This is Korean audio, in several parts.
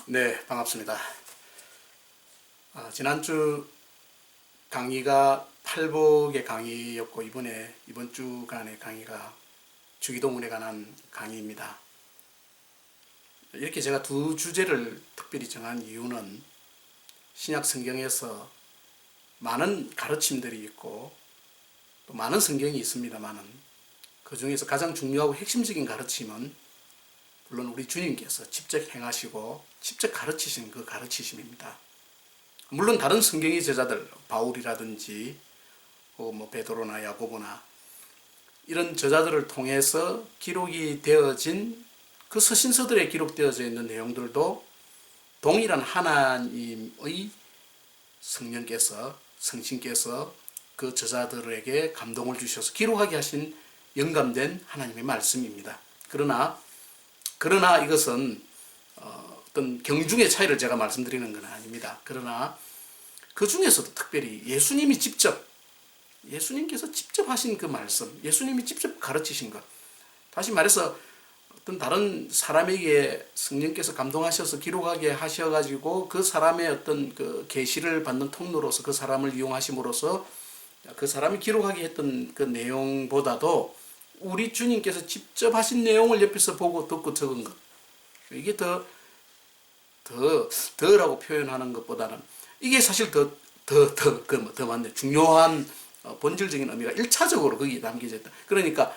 네, 반갑습니다. 지난주 강의가 팔복의 강의였고 이번 주간의 강의가 주기도문에 관한 강의입니다. 이렇게 제가 두 주제를 특별히 정한 이유는 신약 성경에서 많은 가르침들이 있고 또 많은 성경이 있습니다만은 그 중에서 가장 중요하고 핵심적인 가르침은 물론 우리 주님께서 직접 행하시고 직접 가르치신 그 가르치심입니다. 물론 다른 성경의 저자들 바울이라든지 베드로나 야고보나 이런 저자들을 통해서 기록이 되어진 그 서신서들에 기록되어져 있는 내용들도 동일한 하나님의 성신께서 그 저자들에게 감동을 주셔서 기록하게 하신 영감된 하나님의 말씀입니다. 그러나 이것은 어떤 경중의 차이를 제가 말씀드리는 건 아닙니다. 그러나 그 중에서도 특별히 예수님께서 직접 하신 그 말씀, 예수님이 직접 가르치신 것, 다시 말해서 어떤 다른 사람에게 성령께서 감동하셔서 기록하게 하셔가지고 그 사람의 어떤 그 계시를 받는 통로로서 그 사람을 이용하심으로써 그 사람이 기록하게 했던 그 내용보다도 우리 주님께서 직접 하신 내용을 옆에서 보고 듣고 적은 것, 이게 더라고 표현하는 것보다는 이게 사실 더 맞네. 중요한 본질적인 의미가 1차적으로 거기에 담겨져 있다. 그러니까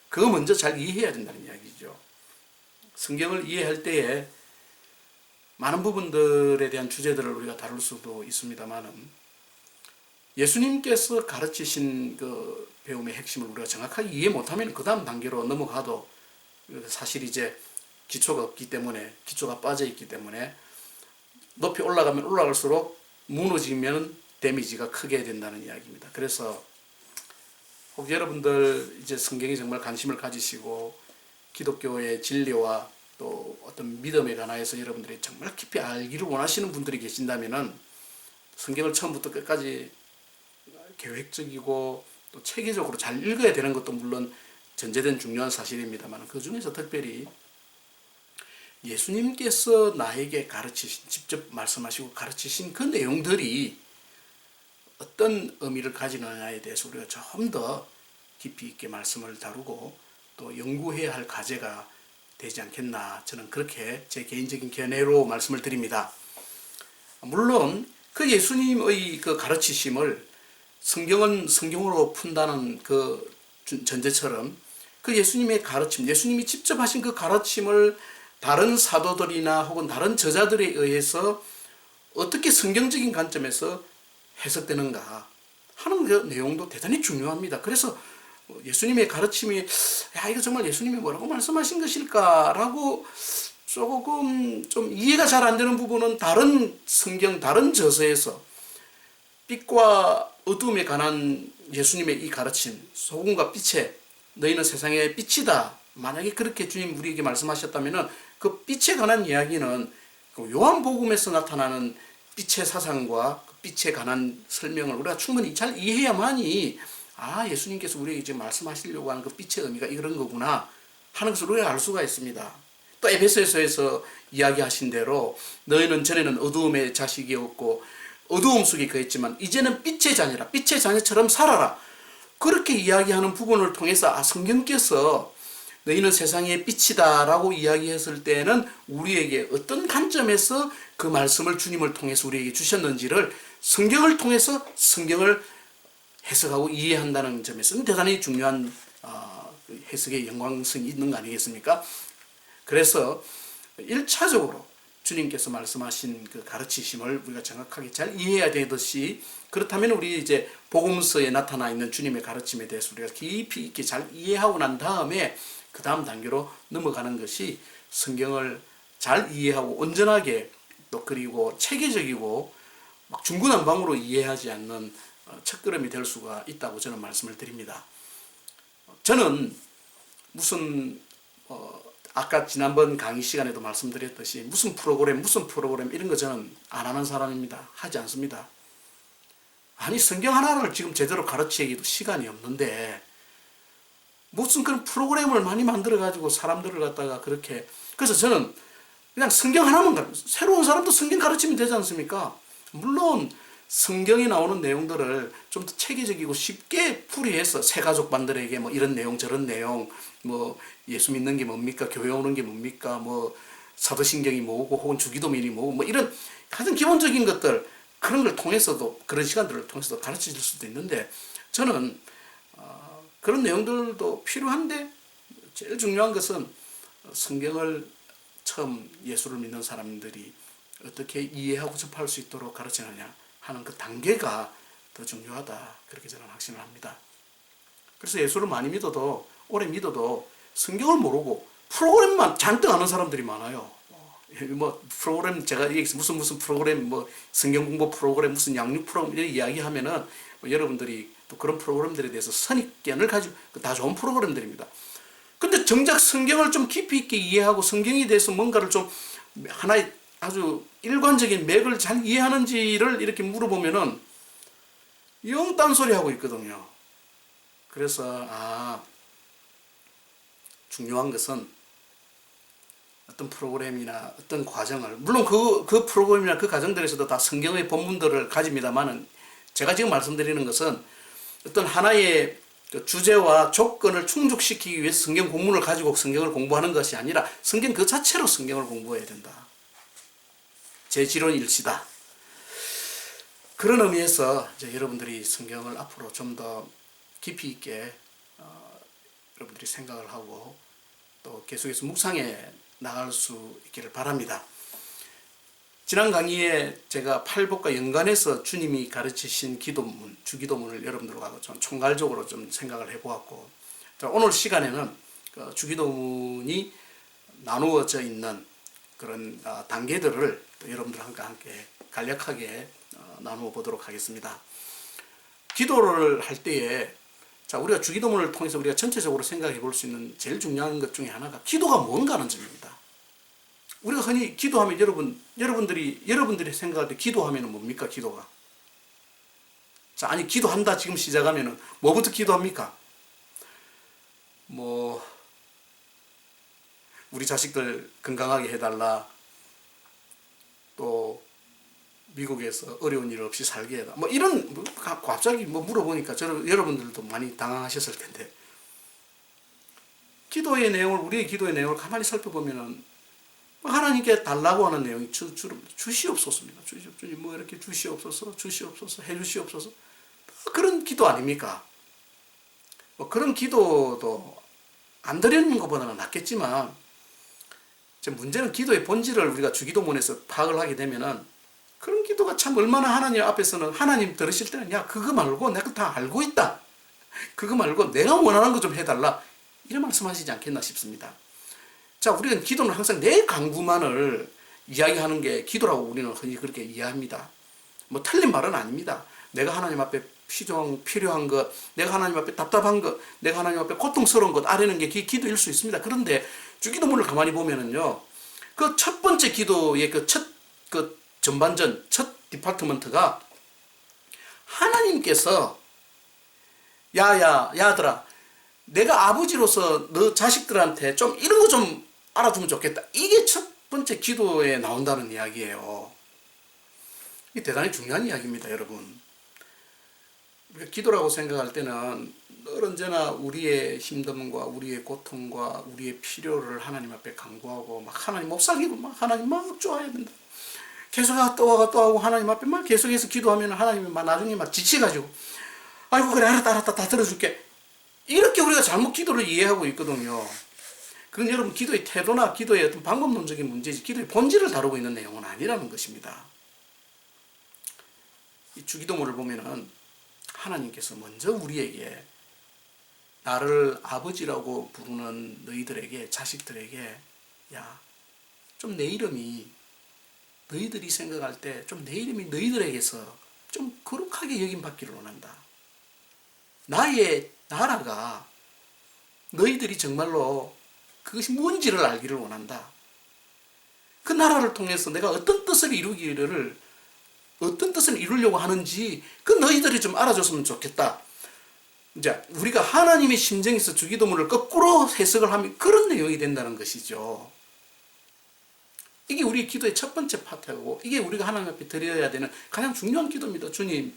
그거 먼저 잘 이해해야 된다는 이야기죠. 성경을 이해할 때에 많은 부분들에 대한 주제들을 우리가 다룰 수도 있습니다만은 예수님께서 가르치신 그 배움의 핵심을 우리가 정확하게 이해 못하면 그 다음 단계로 넘어가도 사실 이제 기초가 빠져 있기 때문에 높이 올라가면 올라갈수록 무너지면 데미지가 크게 된다는 이야기입니다. 그래서 혹 여러분들 이제 성경에 정말 관심을 가지시고 기독교의 진리와 또 어떤 믿음에 관하여서 여러분들이 정말 깊이 알기를 원하시는 분들이 계신다면은 성경을 처음부터 끝까지 계획적이고 또 체계적으로 잘 읽어야 되는 것도 물론 전제된 중요한 사실입니다만 그 중에서 특별히 예수님께서 나에게 가르치신, 직접 말씀하시고 가르치신 그 내용들이 어떤 의미를 가지느냐에 대해서 우리가 좀 더 깊이 있게 말씀을 다루고 또 연구해야 할 과제가 되지 않겠나, 저는 그렇게 제 개인적인 견해로 말씀을 드립니다. 물론 그 예수님의 그 가르치심을 성경은 성경으로 푼다는 그 전제처럼 그 예수님의 가르침, 예수님이 직접 하신 그 가르침을 다른 사도들이나 혹은 다른 저자들에 의해서 어떻게 성경적인 관점에서 해석되는가 하는 그 내용도 대단히 중요합니다. 그래서 예수님의 가르침이 이거 정말 예수님이 뭐라고 말씀하신 것일까라고 조금 좀 이해가 잘 안 되는 부분은 다른 성경, 다른 저서에서 빛과 어둠에 관한 예수님의 이 가르침, 소금과 빛에 너희는 세상의 빛이다. 만약에 그렇게 주님 우리에게 말씀하셨다면 그 빛에 관한 이야기는 요한복음에서 나타나는 빛의 사상과 그 빛에 관한 설명을 우리가 충분히 잘 이해해야만이 예수님께서 우리에게 지금 말씀하시려고 하는 그 빛의 의미가 이런 거구나 하는 것을 우리가 알 수가 있습니다. 또 에베소서에서 이야기하신 대로 너희는 전에는 어두움의 자식이었고 어두움 속에 거했지만 이제는 빛의 자녀라, 빛의 자녀처럼 살아라, 그렇게 이야기하는 부분을 통해서 성경께서 너희는 세상의 빛이다 라고 이야기했을 때는 우리에게 어떤 관점에서 그 말씀을 주님을 통해서 우리에게 주셨는지를 성경을 통해서 성경을 해석하고 이해한다는 점에서는 대단히 중요한 해석의 영광성이 있는 거 아니겠습니까? 그래서 1차적으로 주님께서 말씀하신 그 가르치심을 우리가 정확하게 잘 이해해야 되듯이, 그렇다면 우리 이제 복음서에 나타나 있는 주님의 가르침에 대해서 우리가 깊이 있게 잘 이해하고 난 다음에 그 다음 단계로 넘어가는 것이 성경을 잘 이해하고 온전하게 또 그리고 체계적이고 막 중구난방으로 이해하지 않는 첫걸음이 될 수가 있다고 저는 말씀을 드립니다. 저는 무슨 아까 지난번 강의 시간에도 말씀드렸듯이 무슨 프로그램 이런 거 저는 안 하는 사람입니다. 하지 않습니다. 아니 성경 하나를 지금 제대로 가르치기도 시간이 없는데 무슨 그런 프로그램을 많이 만들어 가지고 사람들을 갖다가 그렇게, 그래서 저는 그냥 성경 하나만 새로운 사람도 성경 가르치면 되지 않습니까? 물론 성경에 나오는 내용들을 좀 더 체계적이고 쉽게 풀이해서 새가족반들에게 뭐 이런 내용 저런 내용, 뭐 예수 믿는 게 뭡니까, 교회 오는 게 뭡니까, 뭐 사도신경이 뭐고 혹은 주기도문이 뭐고 뭐 이런 가장 기본적인 것들, 그런 걸 통해서도, 그런 시간들을 통해서도 가르쳐 줄 수도 있는데, 저는 그런 내용들도 필요한데 제일 중요한 것은 성경을 처음 예수를 믿는 사람들이 어떻게 이해하고 접할 수 있도록 가르치느냐 하는 그 단계가 더 중요하다, 그렇게 저는 확신을 합니다. 그래서 예수를 많이 믿어도, 오래 믿어도 성경을 모르고 프로그램만 잔뜩 아는 사람들이 많아요. 뭐 프로그램, 제가 무슨 프로그램, 뭐 성경 공부 프로그램, 무슨 양육 프로그램 이런 이야기하면은 뭐 여러분들이 또 그런 프로그램들에 대해서 선입견을 가지고, 다 좋은 프로그램들입니다. 근데 정작 성경을 좀 깊이 있게 이해하고 성경에 대해서 뭔가를 좀 하나의 아주 일관적인 맥을 잘 이해하는지를 이렇게 물어보면은 영 딴소리 하고 있거든요. 그래서 중요한 것은 어떤 프로그램이나 어떤 과정을, 물론 그 프로그램이나 그 과정들에서도 다 성경의 본문들을 가집니다만은, 제가 지금 말씀드리는 것은 어떤 하나의 주제와 조건을 충족시키기 위해서 성경 본문을 가지고 성경을 공부하는 것이 아니라 성경 그 자체로 성경을 공부해야 된다. 제 지론 일치다. 그런 의미에서 이제 여러분들이 성경을 앞으로 좀 더 깊이 있게 여러분들이 생각을 하고 또 계속해서 묵상해 나갈 수 있기를 바랍니다. 지난 강의에 제가 팔복과 연관해서 주님이 가르치신 기도문, 주기도문을 여러분들과 좀 총괄적으로 좀 생각을 해보았고, 오늘 시간에는 주기도문이 나누어져 있는 그런 단계들을 여러분들과 함께 간략하게 나누어 보도록 하겠습니다. 기도를 할 때에, 자, 우리가 주기도문을 통해서 우리가 전체적으로 생각해 볼 수 있는 제일 중요한 것 중에 하나가 기도가 뭔가 하는 점입니다. 우리가 흔히 기도하면 여러분들이 생각할 때 기도하면 뭡니까, 기도가? 자, 아니, 기도한다 지금 시작하면은 뭐부터 기도합니까? 뭐, 우리 자식들 건강하게 해달라. 또, 미국에서 어려운 일 없이 살게 해달라. 뭐, 이런, 갑자기 물어보니까 여러분들도 많이 당황하셨을 텐데, 우리의 기도의 내용을 가만히 살펴보면은, 하나님께 달라고 하는 내용이 주시옵소서입니다. 주님 뭐 이렇게 주시옵소서, 해주시옵소서. 그런 기도 아닙니까? 뭐 그런 기도도 안 드리는 것보다는 낫겠지만, 문제는 기도의 본질을 우리가 주기도문에서 파악을 하게 되면은, 그런 기도가 참 얼마나 하나님 앞에서는, 하나님 들으실 때는, 야, 그거 말고 내가 다 알고 있다. 그거 말고 내가 원하는 거 좀 해달라. 이런 말씀하시지 않겠나 싶습니다. 자, 우리는 기도는 항상 내 강구만을 이야기하는 게 기도라고 우리는 흔히 그렇게 이해합니다. 뭐 틀린 말은 아닙니다. 내가 하나님 앞에 필요한 것, 내가 하나님 앞에 답답한 것, 내가 하나님 앞에 고통스러운 것 아뢰는 게 기도일 수 있습니다. 그런데 주기도문을 가만히 보면은요, 그 첫 번째 기도의 그 전반전, 첫 디파트먼트가 하나님께서 야들아, 내가 아버지로서 너 자식들한테 좀 이런 거 좀 알아두면 좋겠다. 이게 첫 번째 기도에 나온다는 이야기예요. 이게 대단히 중요한 이야기입니다, 여러분. 우리가 기도라고 생각할 때는 늘 언제나 우리의 힘듦과 우리의 고통과 우리의 필요를 하나님 앞에 간구하고, 막 하나님 못 살리고, 막 하나님 막 좋아해야 된다. 계속 또 하고 하나님 앞에 막 계속해서 기도하면 하나님이 막 나중에 막 지치가지고, 아이고 그래 알았다 다 들어줄게. 이렇게 우리가 잘못 기도를 이해하고 있거든요. 그건 여러분 기도의 태도나 기도의 어떤 방법론적인 문제지, 기도의 본질을 다루고 있는 내용은 아니라는 것입니다. 이 주기도문을 보면은 하나님께서 먼저 우리에게, 나를 아버지라고 부르는 너희들에게, 자식들에게, 야, 좀 내 이름이, 너희들이 생각할 때 좀 내 이름이 너희들에게서 좀 거룩하게 여김받기를 원한다. 나의 나라가 너희들이 정말로 그것이 뭔지를 알기를 원한다. 그 나라를 통해서 내가 어떤 뜻을 이루려고 하는지 그 너희들이 좀 알아줬으면 좋겠다. 이제 우리가 하나님의 심정에서 주기도문을 거꾸로 해석을 하면 그런 내용이 된다는 것이죠. 이게 우리 기도의 첫 번째 파트고 이게 우리가 하나님 앞에 드려야 되는 가장 중요한 기도입니다. 주님,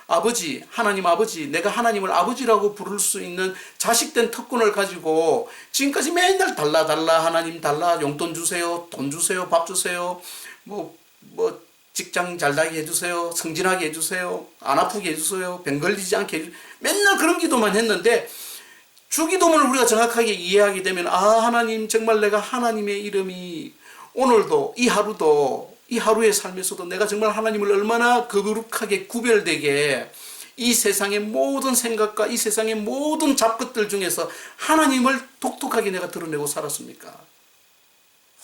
아버지, 하나님 아버지, 내가 하나님을 아버지라고 부를 수 있는 자식된 특권을 가지고 지금까지 맨날 달라 하나님 달라, 용돈 주세요, 돈 주세요, 밥 주세요, 뭐 직장 잘 나게 해주세요, 승진하게 해주세요, 안 아프게 해주세요, 병 걸리지 않게 해주세요. 맨날 그런 기도만 했는데 주기도문을 우리가 정확하게 이해하게 되면 하나님, 정말 내가 하나님의 이름이 오늘도 이 하루도 이 하루의 삶에서도 내가 정말 하나님을 얼마나 거룩하게 구별되게 이 세상의 모든 생각과 이 세상의 모든 잡것들 중에서 하나님을 독특하게 내가 드러내고 살았습니까?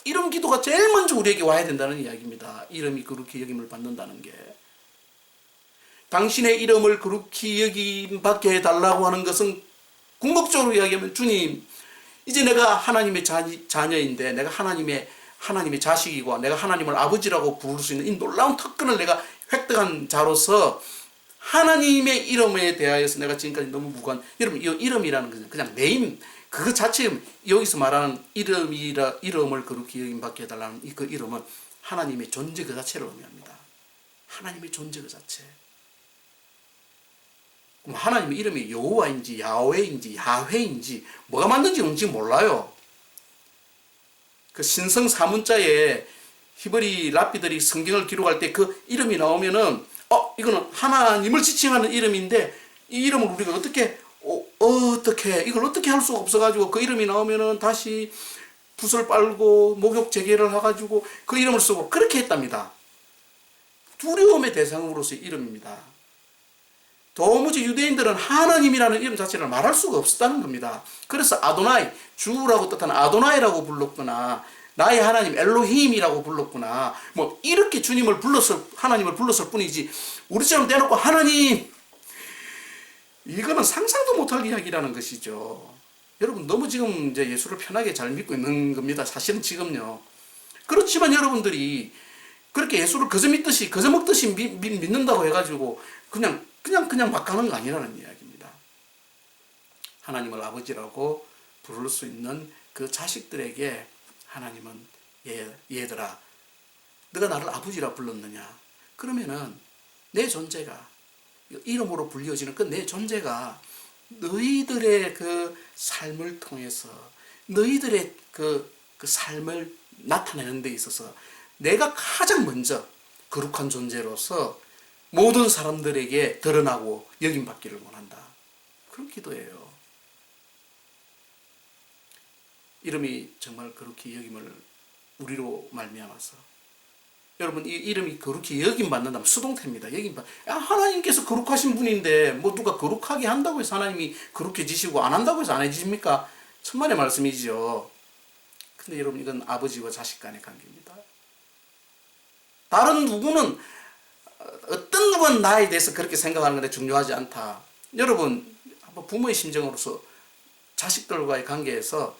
이런 기도가 제일 먼저 우리에게 와야 된다는 이야기입니다. 이름이 거룩히 여김을 받는다는 게. 당신의 이름을 거룩히 여김받게 해달라고 하는 것은 궁극적으로 이야기하면 주님, 이제 내가 하나님의 자녀인데 내가 하나님의 자식이고 내가 하나님을 아버지라고 부를 수 있는 이 놀라운 특권을 내가 획득한 자로서 하나님의 이름에 대하여서 내가 지금까지 너무 무관. 여러분, 이 이름이라는 것은 그냥 네임, 그 자체 여기서 말하는 이름을 거룩히 여김받게 해달라는 그 이름은 하나님의 존재 그 자체를 의미합니다. 하나님의 존재 그 자체. 그럼 하나님의 이름이 여호와인지 야훼인지 야훼인지 뭐가 맞는지 뭔지 몰라요. 그 신성 사문자에 히브리 랍비들이 성경을 기록할 때 그 이름이 나오면은 이거는 하나님을 지칭하는 이름인데 이 이름을 우리가 어떻게 이걸 어떻게 할 수가 없어가지고 그 이름이 나오면은 다시 붓을 빨고 목욕 재개를 해가지고 그 이름을 쓰고 그렇게 했답니다. 두려움의 대상으로서의 이름입니다. 도무지 유대인들은 하나님이라는 이름 자체를 말할 수가 없었다는 겁니다. 그래서 아도나이, 주라고 뜻하는 아도나이라고 불렀거나 나의 하나님 엘로힘이라고 불렀구나, 뭐 이렇게 주님을 하나님을 불렀을 뿐이지 우리처럼 대놓고 하나님, 이거는 상상도 못할 이야기라는 것이죠. 여러분, 너무 지금 이제 예수를 편하게 잘 믿고 있는 겁니다. 사실은 지금요. 그렇지만 여러분들이 그렇게 예수를 거저 믿듯이 거저 먹듯이 믿는다고 해가지고 그냥 막 가는 거 아니라는 이야기입니다. 하나님을 아버지라고 부를 수 있는 그 자식들에게 하나님은 얘들아, 너가 나를 아버지라 불렀느냐? 그러면은 내 존재가 이름으로 불려지는 그 내 존재가 너희들의 그 삶을 통해서 너희들의 그 삶을 나타내는 데 있어서 내가 가장 먼저 거룩한 존재로서 모든 사람들에게 드러나고 여김받기를 원한다. 그런 기도예요. 이름이 정말 거룩히 여김을 우리로 말미암아서, 여러분, 이 이름이 거룩히 여김받는다면 수동태입니다. 하나님께서 거룩하신 분인데 뭐 누가 거룩하게 한다고 해서 하나님이 거룩해지시고 안 한다고 해서 안 해지십니까? 천만의 말씀이죠. 근데 여러분, 이건 아버지와 자식 간의 관계입니다. 다른 누구는, 어떤 누구는 나에 대해서 그렇게 생각하는 건데 중요하지 않다. 여러분, 부모의 심정으로서 자식들과의 관계에서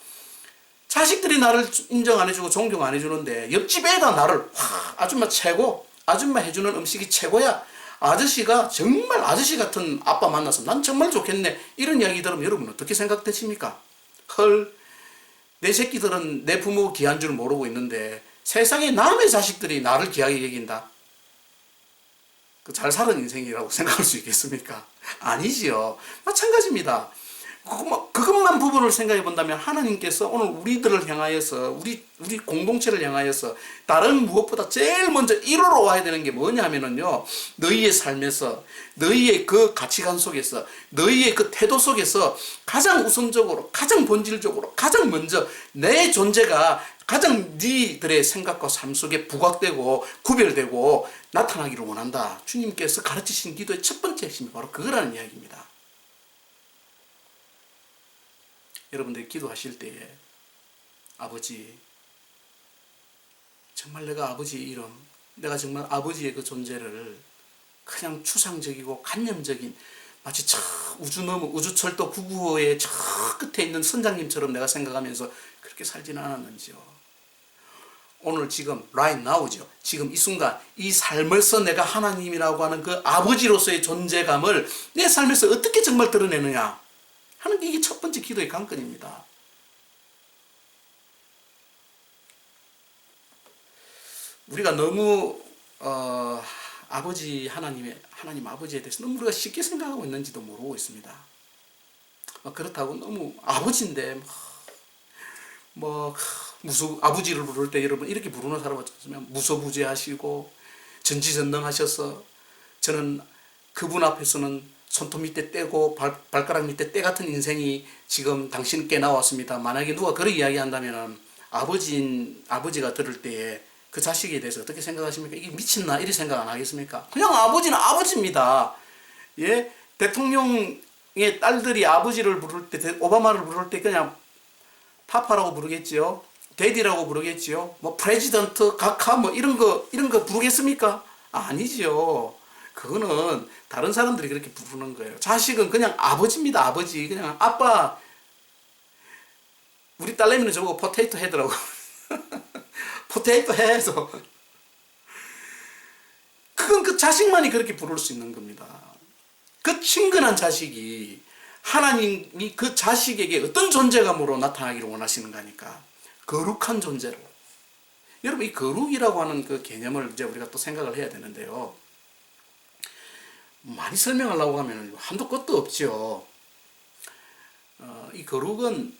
자식들이 나를 인정 안 해주고 존경 안 해주는데 옆집 애가 나를 아줌마 최고, 아줌마 해주는 음식이 최고야, 아저씨가 정말 아저씨 같은 아빠 만나서 난 정말 좋겠네, 이런 이야기 들으면 여러분 어떻게 생각되십니까? 헐, 내 새끼들은 내 부모 귀한 줄 모르고 있는데 세상에 남의 자식들이 나를 귀하게 여긴다? 잘 사는 인생이라고 생각할 수 있겠습니까? 아니지요. 마찬가지입니다. 그것만 부분을 생각해 본다면 하나님께서 오늘 우리들을 향하여서 우리 공동체를 향하여서 다른 무엇보다 제일 먼저 1호로 와야 되는 게 뭐냐면요, 너희의 삶에서, 너희의 그 가치관 속에서, 너희의 그 태도 속에서 가장 우선적으로, 가장 본질적으로, 가장 먼저 내 존재가 가장 너희들의 생각과 삶 속에 부각되고 구별되고 나타나기를 원한다. 주님께서 가르치신 기도의 첫 번째 핵심이 바로 그거라는 이야기입니다. 여러분들이 기도하실 때에 아버지, 정말 내가 아버지의 이름, 내가 정말 아버지의 그 존재를 그냥 추상적이고 관념적인, 마치 저 우주철도 995의 저 끝에 있는 선장님처럼 내가 생각하면서 그렇게 살지는 않았는지요. 오늘 지금 right now죠. 지금 이 순간 이 삶에서 내가 하나님이라고 하는 그 아버지로서의 존재감을 내 삶에서 어떻게 정말 드러내느냐 하는 게 이게 첫 번째 기도의 관건입니다. 우리가 너무 하나님 아버지에 대해서 너무 우리가 쉽게 생각하고 있는지도 모르고 있습니다. 그렇다고 너무 아버지인데 아버지를 부를 때 여러분 이렇게 부르는 사람 없으면 무소부재하시고 전지전능하셔서 저는 그분 앞에서는 손톱 밑에 떼고 발가락 밑에 때 같은 인생이 지금 당신께 나왔습니다. 만약에 누가 그런 이야기 한다면 아버지가 들을 때에 그 자식에 대해서 어떻게 생각하십니까? 이게 미친나? 이리 생각 안 하겠습니까? 그냥 아버지는 아버지입니다. 예? 대통령의 딸들이 아버지를 부를 때, 오바마를 부를 때 그냥 파파라고 부르겠지요. 데디라고 부르겠지요. 뭐 프레지던트, 각하 뭐 이런 거 부르겠습니까? 아니지요. 그거는 다른 사람들이 그렇게 부르는 거예요. 자식은 그냥 아버지입니다. 아버지. 그냥 아빠. 우리 딸내미는 저보고 포테이토 헤드라고. 포테이토 헤드. 그건 그 자식만이 그렇게 부를 수 있는 겁니다. 그 친근한 자식이 하나님이 그 자식에게 어떤 존재감으로 나타나기를 원하시는가 하니까 거룩한 존재로. 여러분 이 거룩이라고 하는 그 개념을 이제 우리가 또 생각을 해야 되는데요. 많이 설명하려고 하면 한도 끝도 없죠. 이 거룩은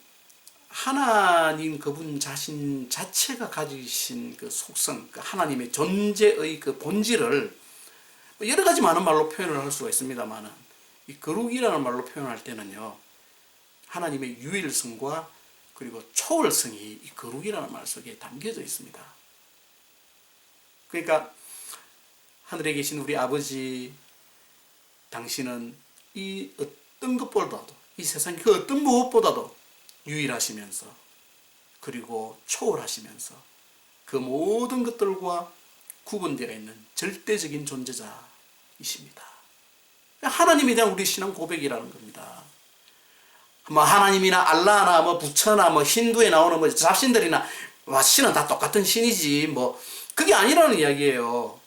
하나님 그분 자신 자체가 가지신 그 속성, 그 하나님의 존재의 그 본질을 여러 가지 많은 말로 표현을 할 수가 있습니다만은 이 거룩이라는 말로 표현할 때는요, 하나님의 유일성과 그리고 초월성이 이 거룩이라는 말 속에 담겨져 있습니다. 그러니까 하늘에 계신 우리 아버지, 당신은 이 어떤 것보다도, 이 세상 그 어떤 무엇보다도 유일하시면서 그리고 초월하시면서 그 모든 것들과 구분되어 있는 절대적인 존재자이십니다. 하나님에 대한 우리 신앙 고백이라는 겁니다. 뭐 하나님이나 알라나 뭐 부처나 뭐 힌두에 나오는 뭐 잡신들이나 신은 다 똑같은 신이지 뭐 그게 아니라는 이야기예요.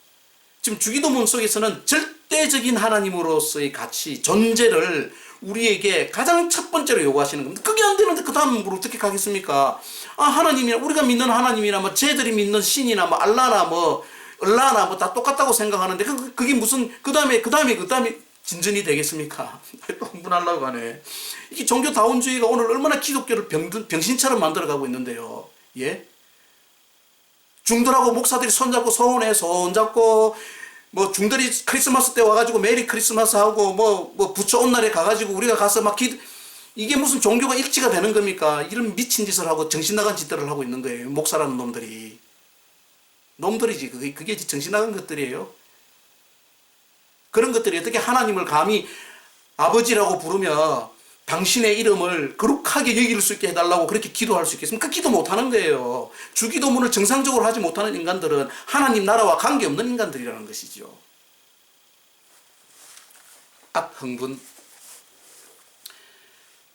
지금 주기도문 속에서는 절대적인 하나님으로서의 가치, 존재를 우리에게 가장 첫 번째로 요구하시는 겁니다. 그게 안 되는데 그 다음으로 어떻게 가겠습니까? 하나님이나 우리가 믿는 하나님이나 뭐 쟤들이 믿는 신이나 뭐 알라나 뭐 얼라나 뭐 다 똑같다고 생각하는데 그게 무슨 그 다음에 진전이 되겠습니까? 또 흥분하려고 하네. 이게 종교다원주의가 오늘 얼마나 기독교를 병신처럼 만들어가고 있는데요. 예? 중들하고 목사들이 손잡고 뭐 중들이 크리스마스 때 와가지고 메리 크리스마스 하고 뭐 부처 온 날에 가가지고 우리가 가서 막 이게 무슨 종교가 일치가 되는 겁니까? 이런 미친 짓을 하고 정신 나간 짓들을 하고 있는 거예요. 목사라는 놈들이지. 그게 정신 나간 것들이에요. 그런 것들이 어떻게 하나님을 감히 아버지라고 부르며 당신의 이름을 거룩하게 여길 수 있게 해달라고 그렇게 기도할 수 있겠습니까? 그 기도 못하는 거예요. 주기도문을 정상적으로 하지 못하는 인간들은 하나님 나라와 관계없는 인간들이라는 것이죠. 흥분.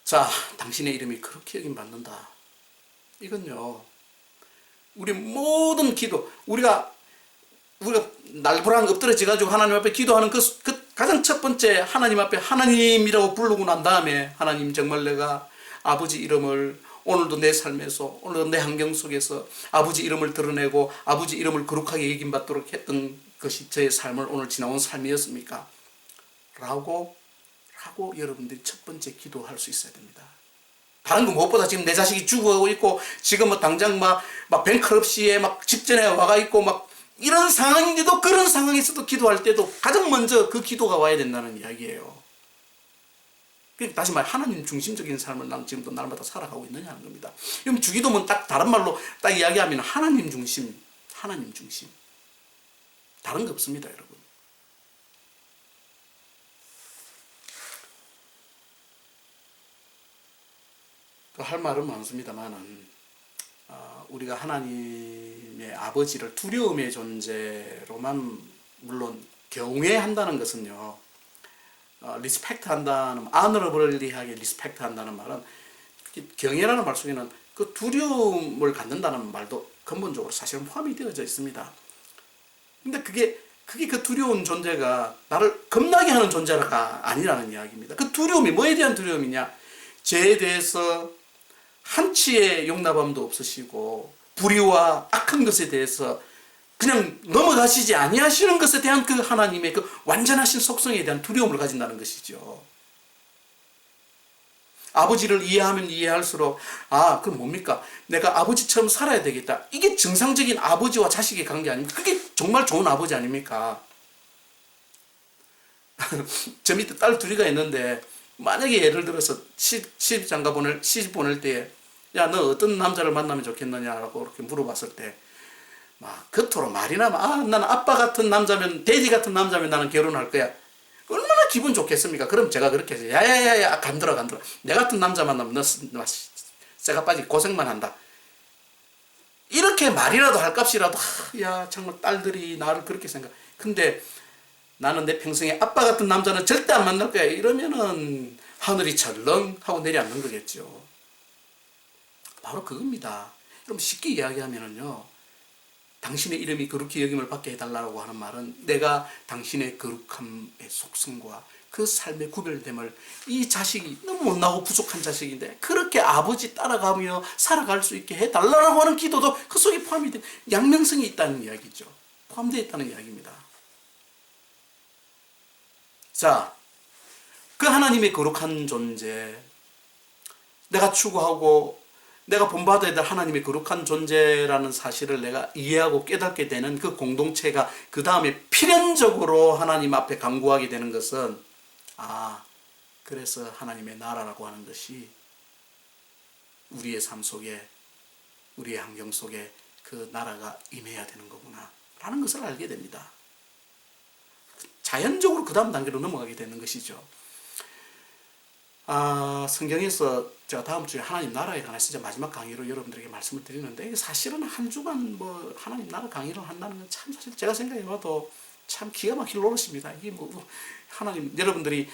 자, 당신의 이름이 그렇게 여김받는다. 이건요, 우리 모든 기도, 우리가 날부랑 엎드려져가지고 하나님 앞에 기도하는 그 가장 첫 번째 하나님 앞에 하나님이라고 부르고 난 다음에 하나님 정말 내가 아버지 이름을 오늘도 내 삶에서 오늘도 내 환경 속에서 아버지 이름을 드러내고 아버지 이름을 거룩하게 여김받도록 했던 것이 저의 삶을 오늘 지나온 삶이었습니까? 라고 여러분들이 첫 번째 기도할 수 있어야 됩니다. 다른 거 무엇보다 지금 내 자식이 죽어가고 있고 지금 뭐 당장 막 뱅크럽시에 막 직전에 와가 있고 막 이런 상황인데도 그런 상황에서도 기도할 때도 가장 먼저 그 기도가 와야 된다는 이야기예요. 다시 말해 하나님 중심적인 삶을 난 지금도 날마다 살아가고 있느냐는 겁니다. 그럼 주기도문 딱 다른 말로 딱 이야기하면 하나님 중심. 다른 거 없습니다, 여러분. 또 할 말은 많습니다만은 우리가 하나님의 아버지를 두려움의 존재로만 물론 경외한다는 것은요, 리스펙트 한다는, honorably하게 리스펙트 한다는 말은 경외라는 말 속에는 그 두려움을 갖는다는 말도 근본적으로 사실은 포함이 되어져 있습니다. 근데 그게 그 두려운 존재가 나를 겁나게 하는 존재가 아니라는 이야기입니다. 그 두려움이 뭐에 대한 두려움이냐? 죄에 대해서 한치의 용납함도 없으시고 불의와 악한 것에 대해서 그냥 넘어가시지 아니하시는 것에 대한 그 하나님의 그 완전하신 속성에 대한 두려움을 가진다는 것이죠. 아버지를 이해하면 이해할수록 그럼 뭡니까? 내가 아버지처럼 살아야 되겠다. 이게 정상적인 아버지와 자식의 관계 아닙니까? 그게 정말 좋은 아버지 아닙니까? 저 밑에 딸 둘이가 있는데 만약에 예를 들어서 시집 보낼 때 야, 너 어떤 남자를 만나면 좋겠느냐라고 이렇게 물어봤을 때 막 겉으로 말이 나면 나는 아빠 같은 남자면 데디 같은 남자면 나는 결혼할 거야. 얼마나 기분 좋겠습니까? 그럼 제가 그렇게 해서 야야야야 간들어 내 같은 남자 만나면 너 쇠가 빠지게 고생만 한다. 이렇게 말이라도 할 값이라도 야 정말 딸들이 나를 그렇게 생각. 근데 나는 내 평생에 아빠 같은 남자는 절대 안 만날 거야. 이러면은 하늘이 철렁 하고 내려앉는 거겠죠. 바로 그겁니다. 그럼 쉽게 이야기하면은요. 당신의 이름이 거룩히 여김을 받게 해달라고 하는 말은 내가 당신의 거룩함의 속성과 그 삶의 구별됨을 이 자식이 너무 못나고 부족한 자식인데 그렇게 아버지 따라가며 살아갈 수 있게 해달라고 하는 기도도 그 속에 포함이 된 양면성이 있다는 이야기죠. 포함되어 있다는 이야기입니다. 자, 그 하나님의 거룩한 존재, 내가 추구하고 내가 본받아야 될 하나님의 거룩한 존재라는 사실을 내가 이해하고 깨닫게 되는 그 공동체가 그 다음에 필연적으로 하나님 앞에 간구하게 되는 것은 그래서 하나님의 나라라고 하는 것이 우리의 삶 속에 우리의 환경 속에 그 나라가 임해야 되는 거구나 라는 것을 알게 됩니다. 자연적으로 그 다음 단계로 넘어가게 되는 것이죠. 성경에서 제가 다음 주에 하나님 나라에 관해서 이제 마지막 강의로 여러분들에게 말씀을 드리는데 사실은 한 주간 하나님 나라 강의를 한다는 건 참 사실 제가 생각해봐도 참 기가 막힐 노릇입니다. 이게 하나님 여러분들이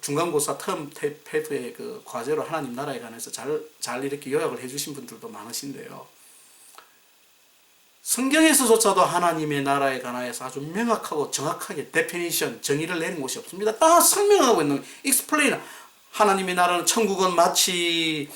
중간고사 텀 페이퍼의 그 과제로 하나님 나라에 관해서 잘 이렇게 요약을 해주신 분들도 많으신데요. 성경에서조차도 하나님의 나라에 관하여서 아주 명확하고 정확하게 데피니션 정의를 내린 곳이 없습니다. 다 설명하고 있는 explain. 하나님의 나라는 천국은 마치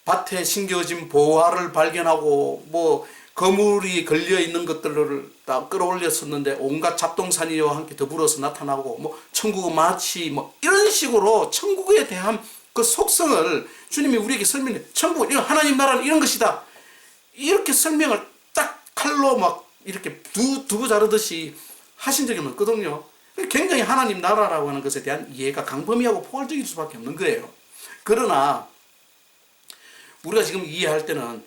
밭에 심겨진 보화를 발견하고 거물이 걸려 있는 것들을 다 끌어올렸었는데 온갖 잡동사니와 함께 더불어서 나타나고 천국은 마치 이런 식으로 천국에 대한 그 속성을 주님이 우리에게 설명해. 천국은 하나님 나라는 이런 것이다. 이렇게 설명을 딱 칼로 이렇게 두부 자르듯이 하신 적이 없거든요. 굉장히 하나님 나라라고 하는 것에 대한 이해가 광범위하고 포괄적일 수밖에 없는 거예요. 그러나 우리가 지금 이해할 때는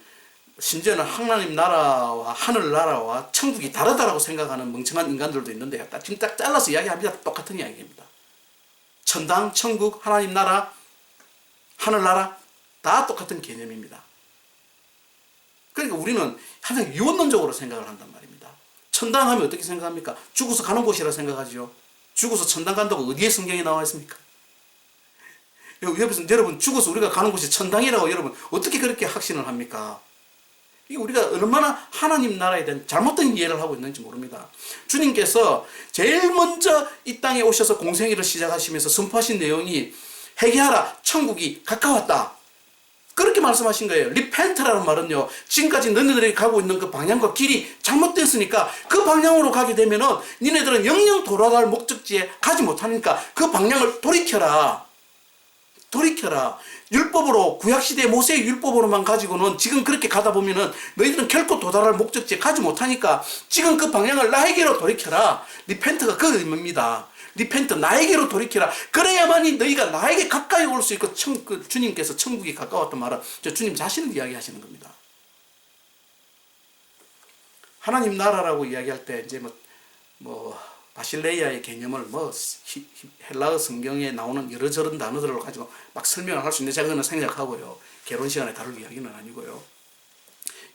심지어는 하나님 나라와 하늘 나라와 천국이 다르다라고 생각하는 멍청한 인간들도 있는데요. 지금 딱 잘라서 이야기합니다. 똑같은 이야기입니다. 천당, 천국, 하나님 나라, 하늘 나라 다 똑같은 개념입니다. 그러니까 우리는 항상 유언론적으로 생각을 한단 말입니다. 천당 하면 어떻게 생각합니까? 죽어서 가는 곳이라 생각하죠. 죽어서 천당 간다고 어디에 성경에 나와 있습니까? 옆에서 여러분 죽어서 우리가 가는 곳이 천당이라고 여러분 어떻게 그렇게 확신을 합니까? 이게 우리가 얼마나 하나님 나라에 대한 잘못된 이해를 하고 있는지 모릅니다. 주님께서 제일 먼저 이 땅에 오셔서 공생애를 시작하시면서 선포하신 내용이 회개하라 천국이 가까웠다. 그렇게 말씀하신 거예요. 리펜트라는 말은요, 지금까지 너희들이 가고 있는 그 방향과 길이 잘못됐으니까 그 방향으로 가게 되면은 니네들은 영영 돌아갈 목적지에 가지 못하니까 그 방향을 돌이켜라. 율법으로, 구약시대 모세의 율법으로만 가지고는 지금 그렇게 가다 보면은 너희들은 결코 도달할 목적지에 가지 못하니까 지금 그 방향을 나에게로 돌이켜라. 리펜트가 그 의미입니다. 리펜트, 나에게로 돌이켜라. 그래야만이 너희가 나에게 가까이 올 수 있고 주님께서 천국이 가까웠던 말은 주님 자신을 이야기하시는 겁니다. 하나님 나라라고 이야기할 때 이제 바실레이아의 개념을 헬라어 성경에 나오는 이런저런 단어들을 가지고 막 설명을 할 수 있는데 제가 그거는 생략하고요. 개론 시간에 다룰 이야기는 아니고요.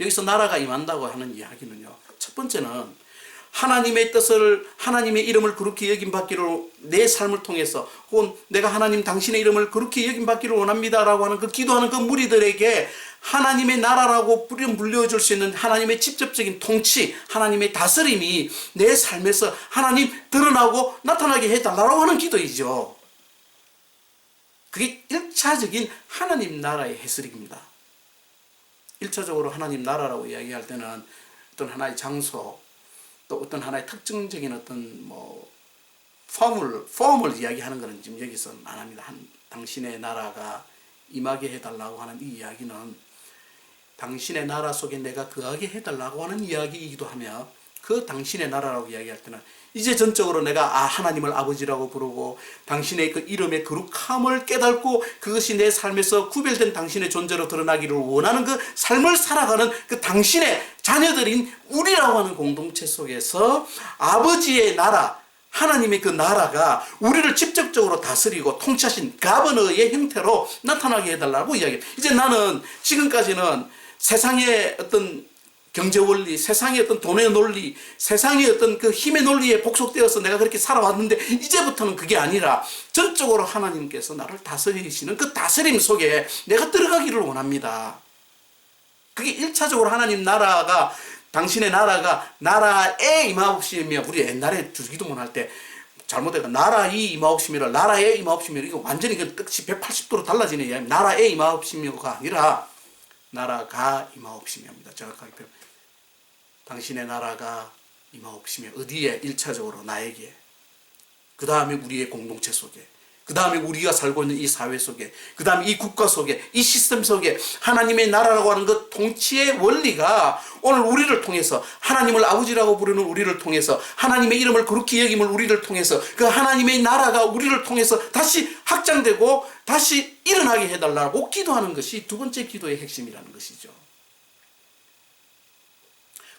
여기서 나라가 임한다고 하는 이야기는요. 첫 번째는 하나님의 뜻을, 하나님의 이름을 거룩히 여김받기를 내 삶을 통해서 혹은 내가 하나님 당신의 이름을 거룩히 여김받기를 원합니다라고 하는 그 기도하는 그 무리들에게 하나님의 나라라고 물려줄 수 있는 하나님의 직접적인 통치, 하나님의 다스림이 내 삶에서 하나님 드러나고 나타나게 해달라고 하는 기도이죠. 그게 1차적인 하나님 나라의 해설입니다. 1차적으로 하나님 나라라고 이야기할 때는 어떤 하나의 장소, 또 어떤 하나의 특징적인 어떤 뭐 폼을 이야기하는 것은 지금 여기서는 안 합니다. 당신의 나라가 임하게 해달라고 하는 이 이야기는 당신의 나라 속에 내가 거하게 해달라고 하는 이야기이기도 하며, 그 당신의 나라라고 이야기할 때는 이제 전적으로 내가 하나님을 아버지라고 부르고 당신의 그 이름의 거룩함을 깨닫고 그것이 내 삶에서 구별된 당신의 존재로 드러나기를 원하는 그 삶을 살아가는 그 당신의 자녀들인 우리라고 하는 공동체 속에서 아버지의 나라, 하나님의 그 나라가 우리를 직접적으로 다스리고 통치하신 가버너의 형태로 나타나게 해달라고 이야기해요. 이제 나는 지금까지는 세상의 어떤 경제 원리, 세상의 어떤 돈의 논리, 세상의 어떤 그 힘의 논리에 복속되어서 내가 그렇게 살아왔는데, 이제부터는 그게 아니라 전적으로 하나님께서 나를 다스리시는 그 다스림 속에 내가 들어가기를 원합니다. 그게 1차적으로 하나님 나라가, 당신의 나라가 나라에 임하옵시며, 우리 옛날에 주기도문 할 때 잘못해가 나라의 임하옵시며 나라에 임하옵시며, 이거 완전히 뜻이 180도로 달라지는 이야기입니다. 나라에 임하옵시며가 아니라 나라가 임하옵시며입니다. 정확하게 표현. 당신의 나라가 임하옵시며, 어디에? 1차적으로 나에게, 그 다음에 우리의 공동체 속에, 그 다음에 우리가 살고 있는 이 사회 속에, 그 다음에 이 국가 속에, 이 시스템 속에 하나님의 나라라고 하는 그 통치의 원리가 오늘 우리를 통해서, 하나님을 아버지라고 부르는 우리를 통해서, 하나님의 이름을 거룩히 여김을 우리를 통해서, 그 하나님의 나라가 우리를 통해서 다시 확장되고 다시 일어나게 해달라고 기도하는 것이 두 번째 기도의 핵심이라는 것이죠.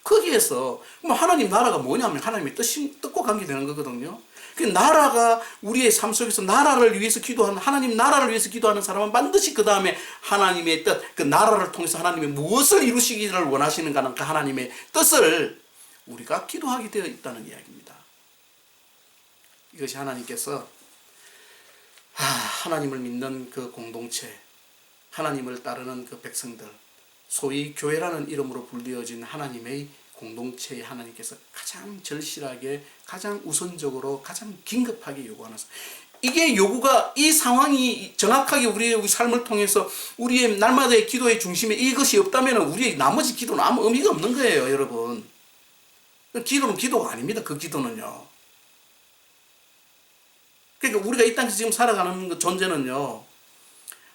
거기에서 하나님 나라가 뭐냐면 하나님의 뜻과 관계되는 거거든요. 그 나라가 우리의 삶 속에서 나라를 위해서 기도하는, 하나님 나라를 위해서 기도하는 사람은 반드시 그 다음에 하나님의 뜻, 그 나라를 통해서 하나님의 무엇을 이루시기를 원하시는가는 그 하나님의 뜻을 우리가 기도하게 되어 있다는 이야기입니다. 이것이 하나님께서 하나님을 믿는 그 공동체, 하나님을 따르는 그 백성들, 소위 교회라는 이름으로 불리어진 하나님의 공동체에 하나님께서 가장 절실하게, 가장 우선적으로, 가장 긴급하게 요구하는, 이게 요구가, 이 상황이 정확하게 우리의 삶을 통해서 우리의 날마다의 기도의 중심에 이것이 없다면 우리의 나머지 기도는 아무 의미가 없는 거예요, 여러분. 기도는 기도가 아닙니다. 그 기도는요. 그러니까 우리가 이 땅에서 지금 살아가는 그 존재는요,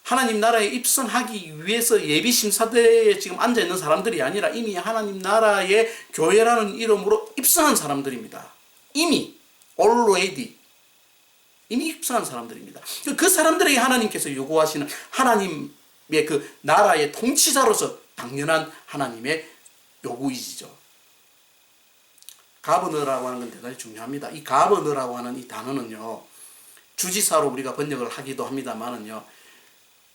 하나님 나라에 입성하기 위해서 예비심사대에 지금 앉아있는 사람들이 아니라 이미 하나님 나라의 교회라는 이름으로 입성한 사람들입니다. 이미 already 이미 입성한 사람들입니다. 그 사람들에게 하나님께서 요구하시는 하나님의 그 나라의 통치자로서 당연한 하나님의 요구이시죠. 가버너라고 하는 건 대단히 중요합니다. 이 가버너라고 하는 이 단어는요, 주지사로 우리가 번역을 하기도 합니다만은요,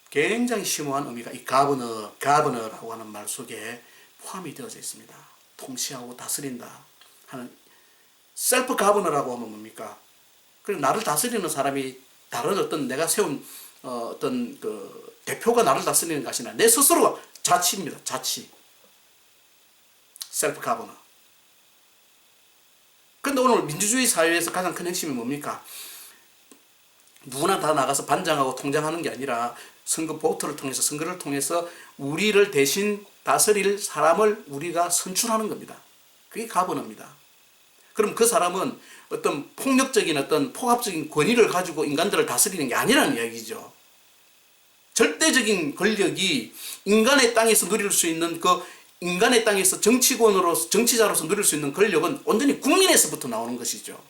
굉장히 심오한 의미가 이 가버너라고 하는 말 속에 포함이 되어져 있습니다. 통치하고 다스린다 하는, 셀프 가버너라고 하면 뭡니까? 그리고 나를 다스리는 사람이 다른 어떤 내가 세운 어떤 그 대표가 나를 다스리는 것이 아니라 내 스스로가 자치입니다. 자치. 셀프 가버너. 그런데 오늘 민주주의 사회에서 가장 큰 핵심이 뭡니까? 누구나 다 나가서 반장하고 통장하는 게 아니라 선거 보트를 통해서, 선거를 통해서 우리를 대신 다스릴 사람을 우리가 선출하는 겁니다. 그게 가버너입니다. 그럼 그 사람은 어떤 폭력적인, 어떤 폭압적인 권위를 가지고 인간들을 다스리는 게 아니라는 이야기죠. 절대적인 권력이 인간의 땅에서 누릴 수 있는, 그 인간의 땅에서 정치자로서 누릴 수 있는 권력은 온전히 국민에서부터 나오는 것이죠.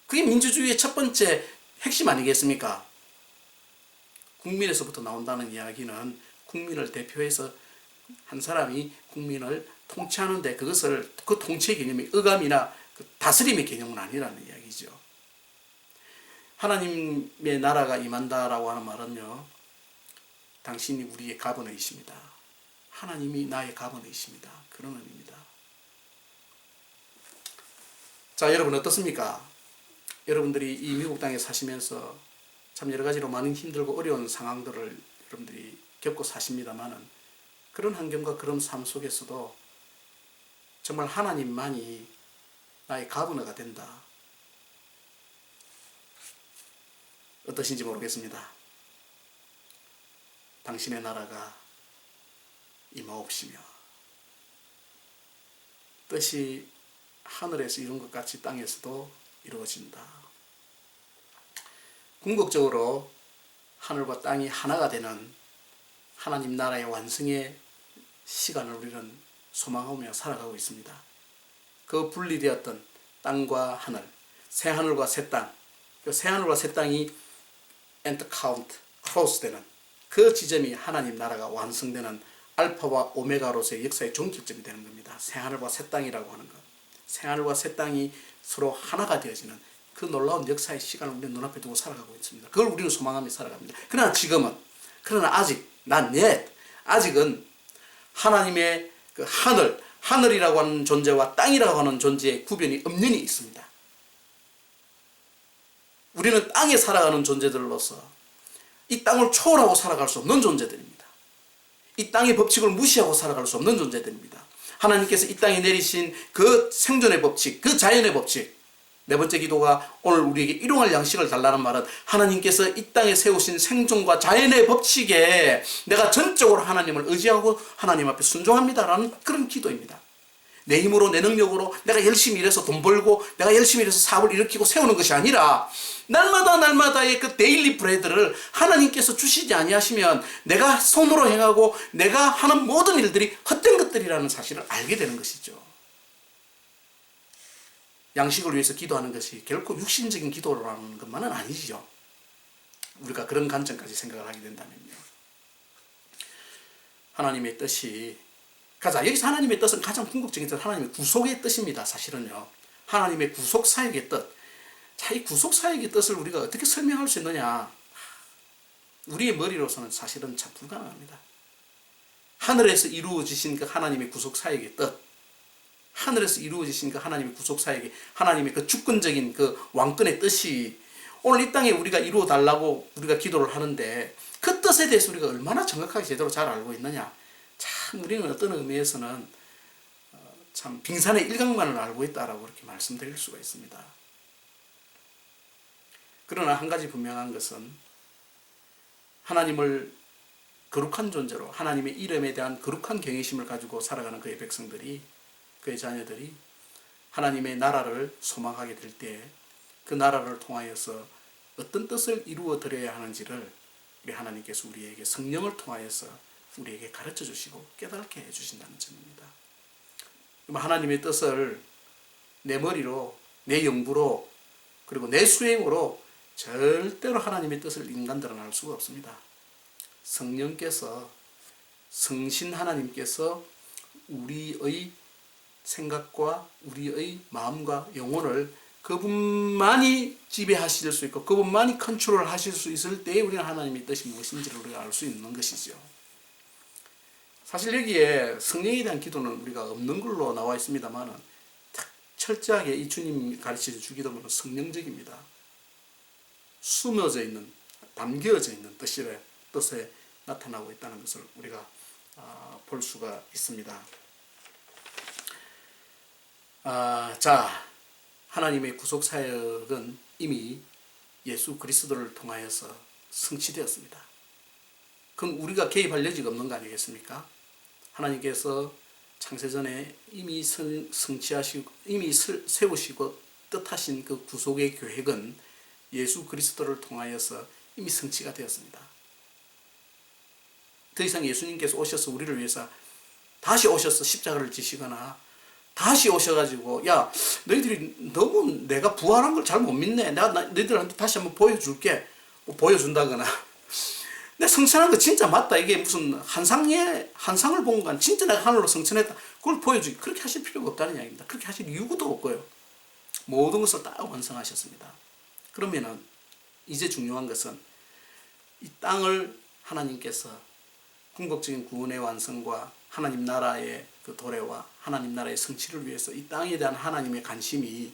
그게 민주주의의 첫 번째 핵심 아니겠습니까? 국민에서부터 나온다는 이야기는 국민을 대표해서 한 사람이 국민을 통치하는데, 그것을, 그 통치의 개념이 의감이나 그 다스림의 개념은 아니라는 이야기죠. 하나님의 나라가 임한다라고 하는 말은요, 당신이 우리의 가버너이십니다. 하나님이 나의 가버너이십니다. 그런 의미입니다. 자, 여러분 어떻습니까? 여러분들이 이 미국 땅에 사시면서 참 여러 가지로 많은 힘들고 어려운 상황들을 여러분들이 겪고 사십니다만은, 그런 환경과 그런 삶 속에서도 정말 하나님만이 나의 가버너가 된다. 어떠신지 모르겠습니다. 당신의 나라가 임하옵시며 뜻이 하늘에서 이룬 것 같이 땅에서도 이루어진다. 궁극적으로 하늘과 땅이 하나가 되는 하나님 나라의 완성의 시간을 우리는 소망하며 살아가고 있습니다. 그 분리되었던 땅과 하늘, 새 하늘과 새 땅, 그 새 하늘과 새 땅이 엔터 카운트, 크로스 되는 그 지점이 하나님 나라가 완성되는 알파와 오메가로서의 역사의 종결점이 되는 겁니다. 새 하늘과 새 땅이라고 하는 것. 새 하늘과 새 땅이 서로 하나가 되어지는 그 놀라운 역사의 시간을 우리는 눈앞에 두고 살아가고 있습니다. 그걸 우리는 소망하며 살아갑니다. 그러나 지금은, 그러나 아직, 아직은 하나님의 그 하늘이라고 하는 존재와 땅이라고 하는 존재의 구별이 엄연히 있습니다. 우리는 땅에 살아가는 존재들로서 이 땅을 초월하고 살아갈 수 없는 존재들입니다. 이 땅의 법칙을 무시하고 살아갈 수 없는 존재들입니다. 하나님께서 이 땅에 내리신 그 생존의 법칙, 그 자연의 법칙. 네 번째 기도가 오늘 우리에게 일용할 양식을 달라는 말은 하나님께서 이 땅에 세우신 생존과 자연의 법칙에 내가 전적으로 하나님을 의지하고 하나님 앞에 순종합니다라는 그런 기도입니다. 내 힘으로 내 능력으로 내가 열심히 일해서 돈 벌고 내가 열심히 일해서 사업을 일으키고 세우는 것이 아니라 날마다의 그 데일리 브레드를 하나님께서 주시지 아니하시면 내가 손으로 행하고 내가 하는 모든 일들이 헛된 것들이라는 사실을 알게 되는 것이죠. 양식을 위해서 기도하는 것이 결코 육신적인 기도라는 것만은 아니죠. 우리가 그런 관점까지 생각을 하게 된다면요. 하나님의 뜻이 여기서 하나님의 뜻은 가장 궁극적인 뜻, 하나님의 구속의 뜻입니다. 사실은요. 하나님의 구속 사역의 뜻. 자, 이 구속 사역의 뜻을 우리가 어떻게 설명할 수 있느냐? 우리의 머리로서는 사실은 참 불가능합니다. 하늘에서 이루어지신 그 하나님의 구속 사역의 뜻, 하늘에서 이루어지신 그 하나님의 구속 사역의 하나님의 그 주권적인 그 왕권의 뜻이 오늘 이 땅에 우리가 이루어 달라고 우리가 기도를 하는데 그 뜻에 대해서 우리가 얼마나 정확하게 제대로 잘 알고 있느냐? 참 우리는 어떤 의미에서는 참 빙산의 일각만을 알고 있다라고 그렇게 말씀드릴 수가 있습니다. 그러나 한 가지 분명한 것은 하나님을 거룩한 존재로 하나님의 이름에 대한 거룩한 경외심을 가지고 살아가는 그의 백성들이, 그의 자녀들이 하나님의 나라를 소망하게 될 때 그 나라를 통하여서 어떤 뜻을 이루어 드려야 하는지를 우리 하나님께서 우리에게 성령을 통하여서 우리에게 가르쳐 주시고 깨닫게 해 주신다는 점입니다. 하나님의 뜻을 내 머리로, 내 영부로, 그리고 내 수행으로 절대로 하나님의 뜻을 인간들은 알 수가 없습니다. 성령께서, 성신 하나님께서 우리의 생각과 우리의 마음과 영혼을 그분만이 지배하실 수 있고 그분만이 컨트롤 하실 수 있을 때에 우리는 하나님의 뜻이 무엇인지를 우리가 알 수 있는 것이죠. 사실 여기에 성령에 대한 기도는 우리가 없는 걸로 나와 있습니다만 철저하게 이 주님 가르치신 주기도문은 성령적입니다. 숨어져 있는, 담겨져 있는 뜻에 나타나고 있다는 것을 우리가 볼 수가 있습니다. 자, 하나님의 구속사역은 이미 예수 그리스도를 통하여서 성취되었습니다. 그럼 우리가 개입할 여지가 없는 거 아니겠습니까? 하나님께서 창세전에 이미 성취하시고 이미 세우시고 뜻하신 그 구속의 계획은 예수 그리스도를 통하여서 이미 성취가 되었습니다. 더 이상 예수님께서 오셔서 우리를 위해서 다시 오셔서 십자가를 지시거나 다시 오셔가지고 야 너희들이 너무 내가 부활한 걸 잘 못 믿네, 내가 너희들한테 다시 한번 보여줄게, 뭐 보여준다거나 내가 성천한 거 진짜 맞다, 이게 무슨 한상을 본 건 진짜 내가 하늘로 성천했다, 그걸 보여주기, 그렇게 하실 필요가 없다는 이야기입니다. 그렇게 하실 이유도 없고요. 모든 것을 다 완성하셨습니다. 그러면은 이제 중요한 것은 이 땅을 하나님께서 궁극적인 구원의 완성과 하나님 나라의 그 도래와 하나님 나라의 성취를 위해서 이 땅에 대한 하나님의 관심이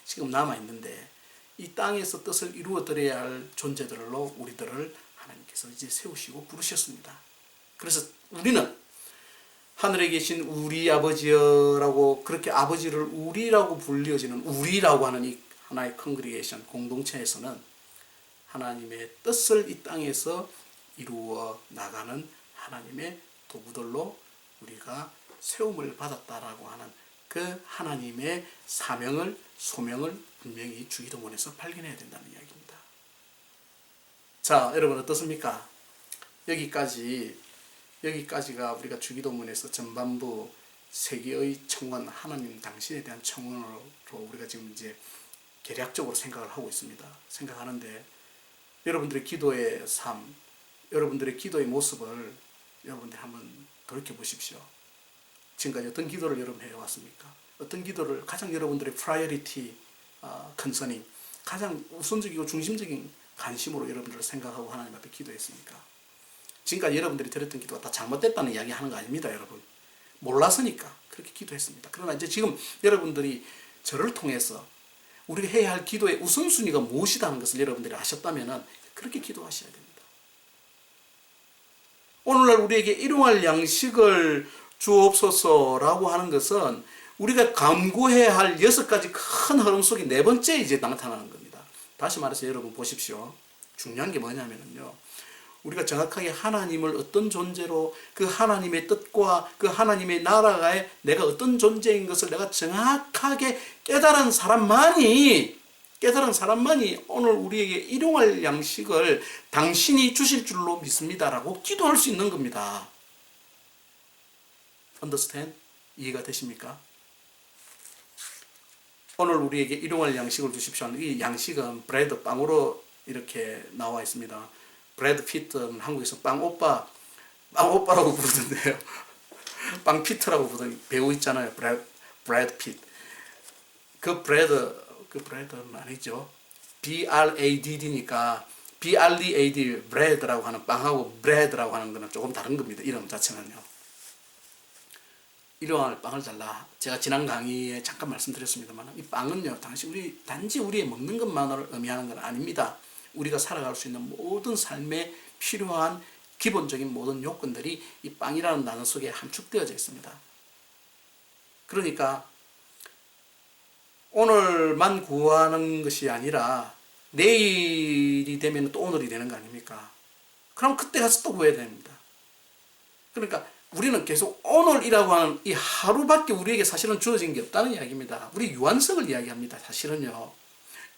지금 남아있는데 이 땅에서 뜻을 이루어드려야 할 존재들로 우리들을 하나님께서 이제 세우시고 부르셨습니다. 그래서 우리는 하늘에 계신 우리 아버지여라고, 그렇게 아버지를 우리라고 불려지는 우리라고 하는 이 하나의 컨그리게이션 공동체에서는 하나님의 뜻을 이 땅에서 이루어 나가는 하나님의 도구들로 우리가 세움을 받았다라고 하는 그 하나님의 사명을, 소명을 분명히 주기도문에서 발견해야 된다는 이야기입니다. 자, 여러분 어떻습니까? 여기까지가 우리가 주기도문에서 전반부 세계의 청원, 하나님 당신에 대한 청원으로 우리가 지금 이제 계략적으로 생각을 하고 있습니다. 생각하는데 여러분들의 기도의 삶, 여러분들의 기도의 모습을 여러분들이 한번 돌이켜 보십시오. 지금까지 어떤 기도를 여러분 해왔습니까? 어떤 기도를 가장 여러분들의 프라이어리티 컨서닝, 가장 우선적이고 중심적인 관심으로 여러분들을 생각하고 하나님 앞에 기도했습니까? 지금까지 여러분들이 드렸던 기도가 다 잘못됐다는 이야기 하는 거 아닙니다, 여러분. 몰라서니까 그렇게 기도했습니다. 그러나 이제 지금 여러분들이 저를 통해서 우리가 해야 할 기도의 우선순위가 무엇이라는 것을 여러분들이 아셨다면 그렇게 기도하셔야 됩니다. 오늘날 우리에게 일용할 양식을 주옵소서라고 하는 것은 우리가 간구해야 할 6가지 큰 흐름 속에 4번째 이제 나타나는 겁니다. 다시 말해서 여러분 보십시오. 중요한 게 뭐냐면요. 우리가 정확하게 하나님을 어떤 존재로 그 하나님의 뜻과 그 하나님의 나라에 내가 어떤 존재인 것을 내가 정확하게 깨달은 사람만이 오늘 우리에게 일용할 양식을 당신이 주실 줄로 믿습니다라고 기도할 수 있는 겁니다. Understand? 이해가 되십니까? 오늘 우리에게 일용할 양식을 주십시오. 이 양식은 브레드, 빵으로 이렇게 나와 있습니다. 브래드 피트는 한국에서 빵오빠라고 부르던데요. 빵피트라고 부르는 배우 있잖아요. 브래드 피트. 그 브래드는 아니죠. BRADD니까 BREAD, 브레드라고 하는 빵하고 브레드라고 하는 거는 조금 다른 겁니다. 이름 자체는요. 일용할 빵을 잘라. 제가 지난 강의에 잠깐 말씀드렸습니다만 이 빵은요, 단지 우리의 먹는 것만을 의미하는 건 아닙니다. 우리가 살아갈 수 있는 모든 삶에 필요한 기본적인 모든 요건들이 이 빵이라는 단어 속에 함축되어져 있습니다. 그러니까 오늘만 구하는 것이 아니라 내일이 되면 또 오늘이 되는 거 아닙니까? 그럼 그때 가서 또 구해야 됩니다. 그러니까 우리는 계속 오늘이라고 하는 이 하루밖에 우리에게 사실은 주어진 게 없다는 이야기입니다. 우리 유한석을 이야기합니다. 사실은요.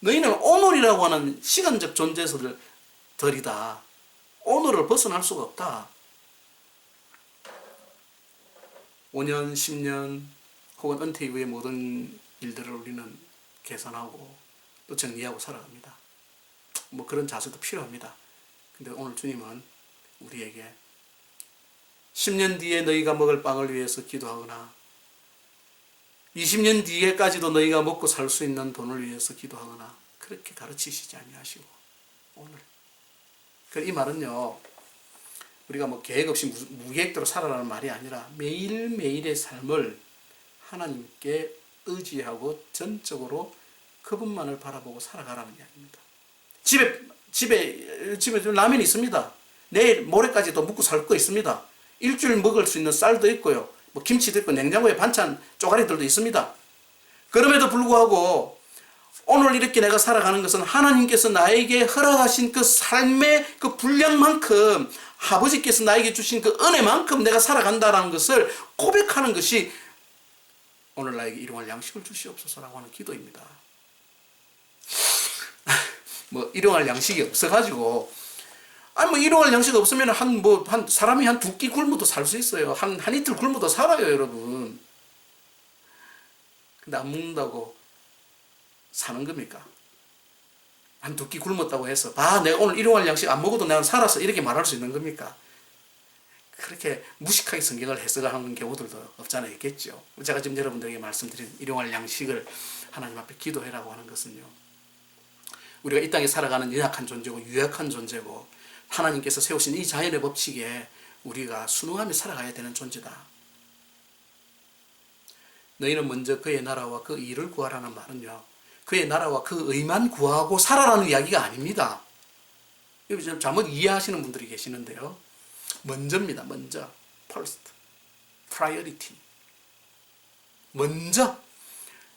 너희는 오늘이라고 하는 시간적 존재들이다. 오늘을 벗어날 수가 없다. 5년, 10년 혹은 은퇴 이후의 모든 일들을 우리는 계산하고 또 정리하고 살아갑니다. 뭐 그런 자세도 필요합니다. 근데 오늘 주님은 우리에게 10년 뒤에 너희가 먹을 빵을 위해서 기도하거나 20년 뒤에까지도 너희가 먹고 살 수 있는 돈을 위해서 기도하거나 그렇게 가르치시지 아니하시고 오늘 이 말은요, 우리가 뭐 계획 없이 무계획대로 살아라는 말이 아니라 매일매일의 삶을 하나님께 의지하고 전적으로 그분만을 바라보고 살아가라는 이야기입니다. 집에 라면이 있습니다. 내일 모레까지도 먹고 살 거 있습니다. 일주일 먹을 수 있는 쌀도 있고요. 뭐 김치도 있고 냉장고에 반찬 쪼가리들도 있습니다. 그럼에도 불구하고 오늘 이렇게 내가 살아가는 것은 하나님께서 나에게 허락하신 그 삶의 그 분량만큼, 아버지께서 나에게 주신 그 은혜만큼 내가 살아간다는 것을 고백하는 것이 오늘 나에게 일용할 양식을 주시옵소서라고 하는 기도입니다. 뭐 일용할 양식이 없어가지고 일용할 양식 없으면 사람이 한 2끼 굶어도 살 수 있어요. 한 이틀 굶어도 살아요, 여러분. 근데 안 먹는다고 사는 겁니까? 한 2끼 굶었다고 해서 내가 오늘 일용할 양식 안 먹어도 내가 살았어 이렇게 말할 수 있는 겁니까? 그렇게 무식하게 성경을 해석하는 경우들도 없잖아요. 있겠죠. 제가 지금 여러분들에게 말씀드린 일용할 양식을 하나님 앞에 기도해라고 하는 것은요, 우리가 이 땅에 살아가는 연약한 존재고 유약한 존재고 하나님께서 세우신 이 자연의 법칙에 우리가 순응하며 살아가야 되는 존재다. 너희는 먼저 그의 나라와 그 의를 구하라는 말은요, 그의 나라와 그 의만 구하고 살아라는 이야기가 아닙니다. 여기 좀 잘못 이해하시는 분들이 계시는데요. 먼저입니다. 먼저. first. priority. 먼저.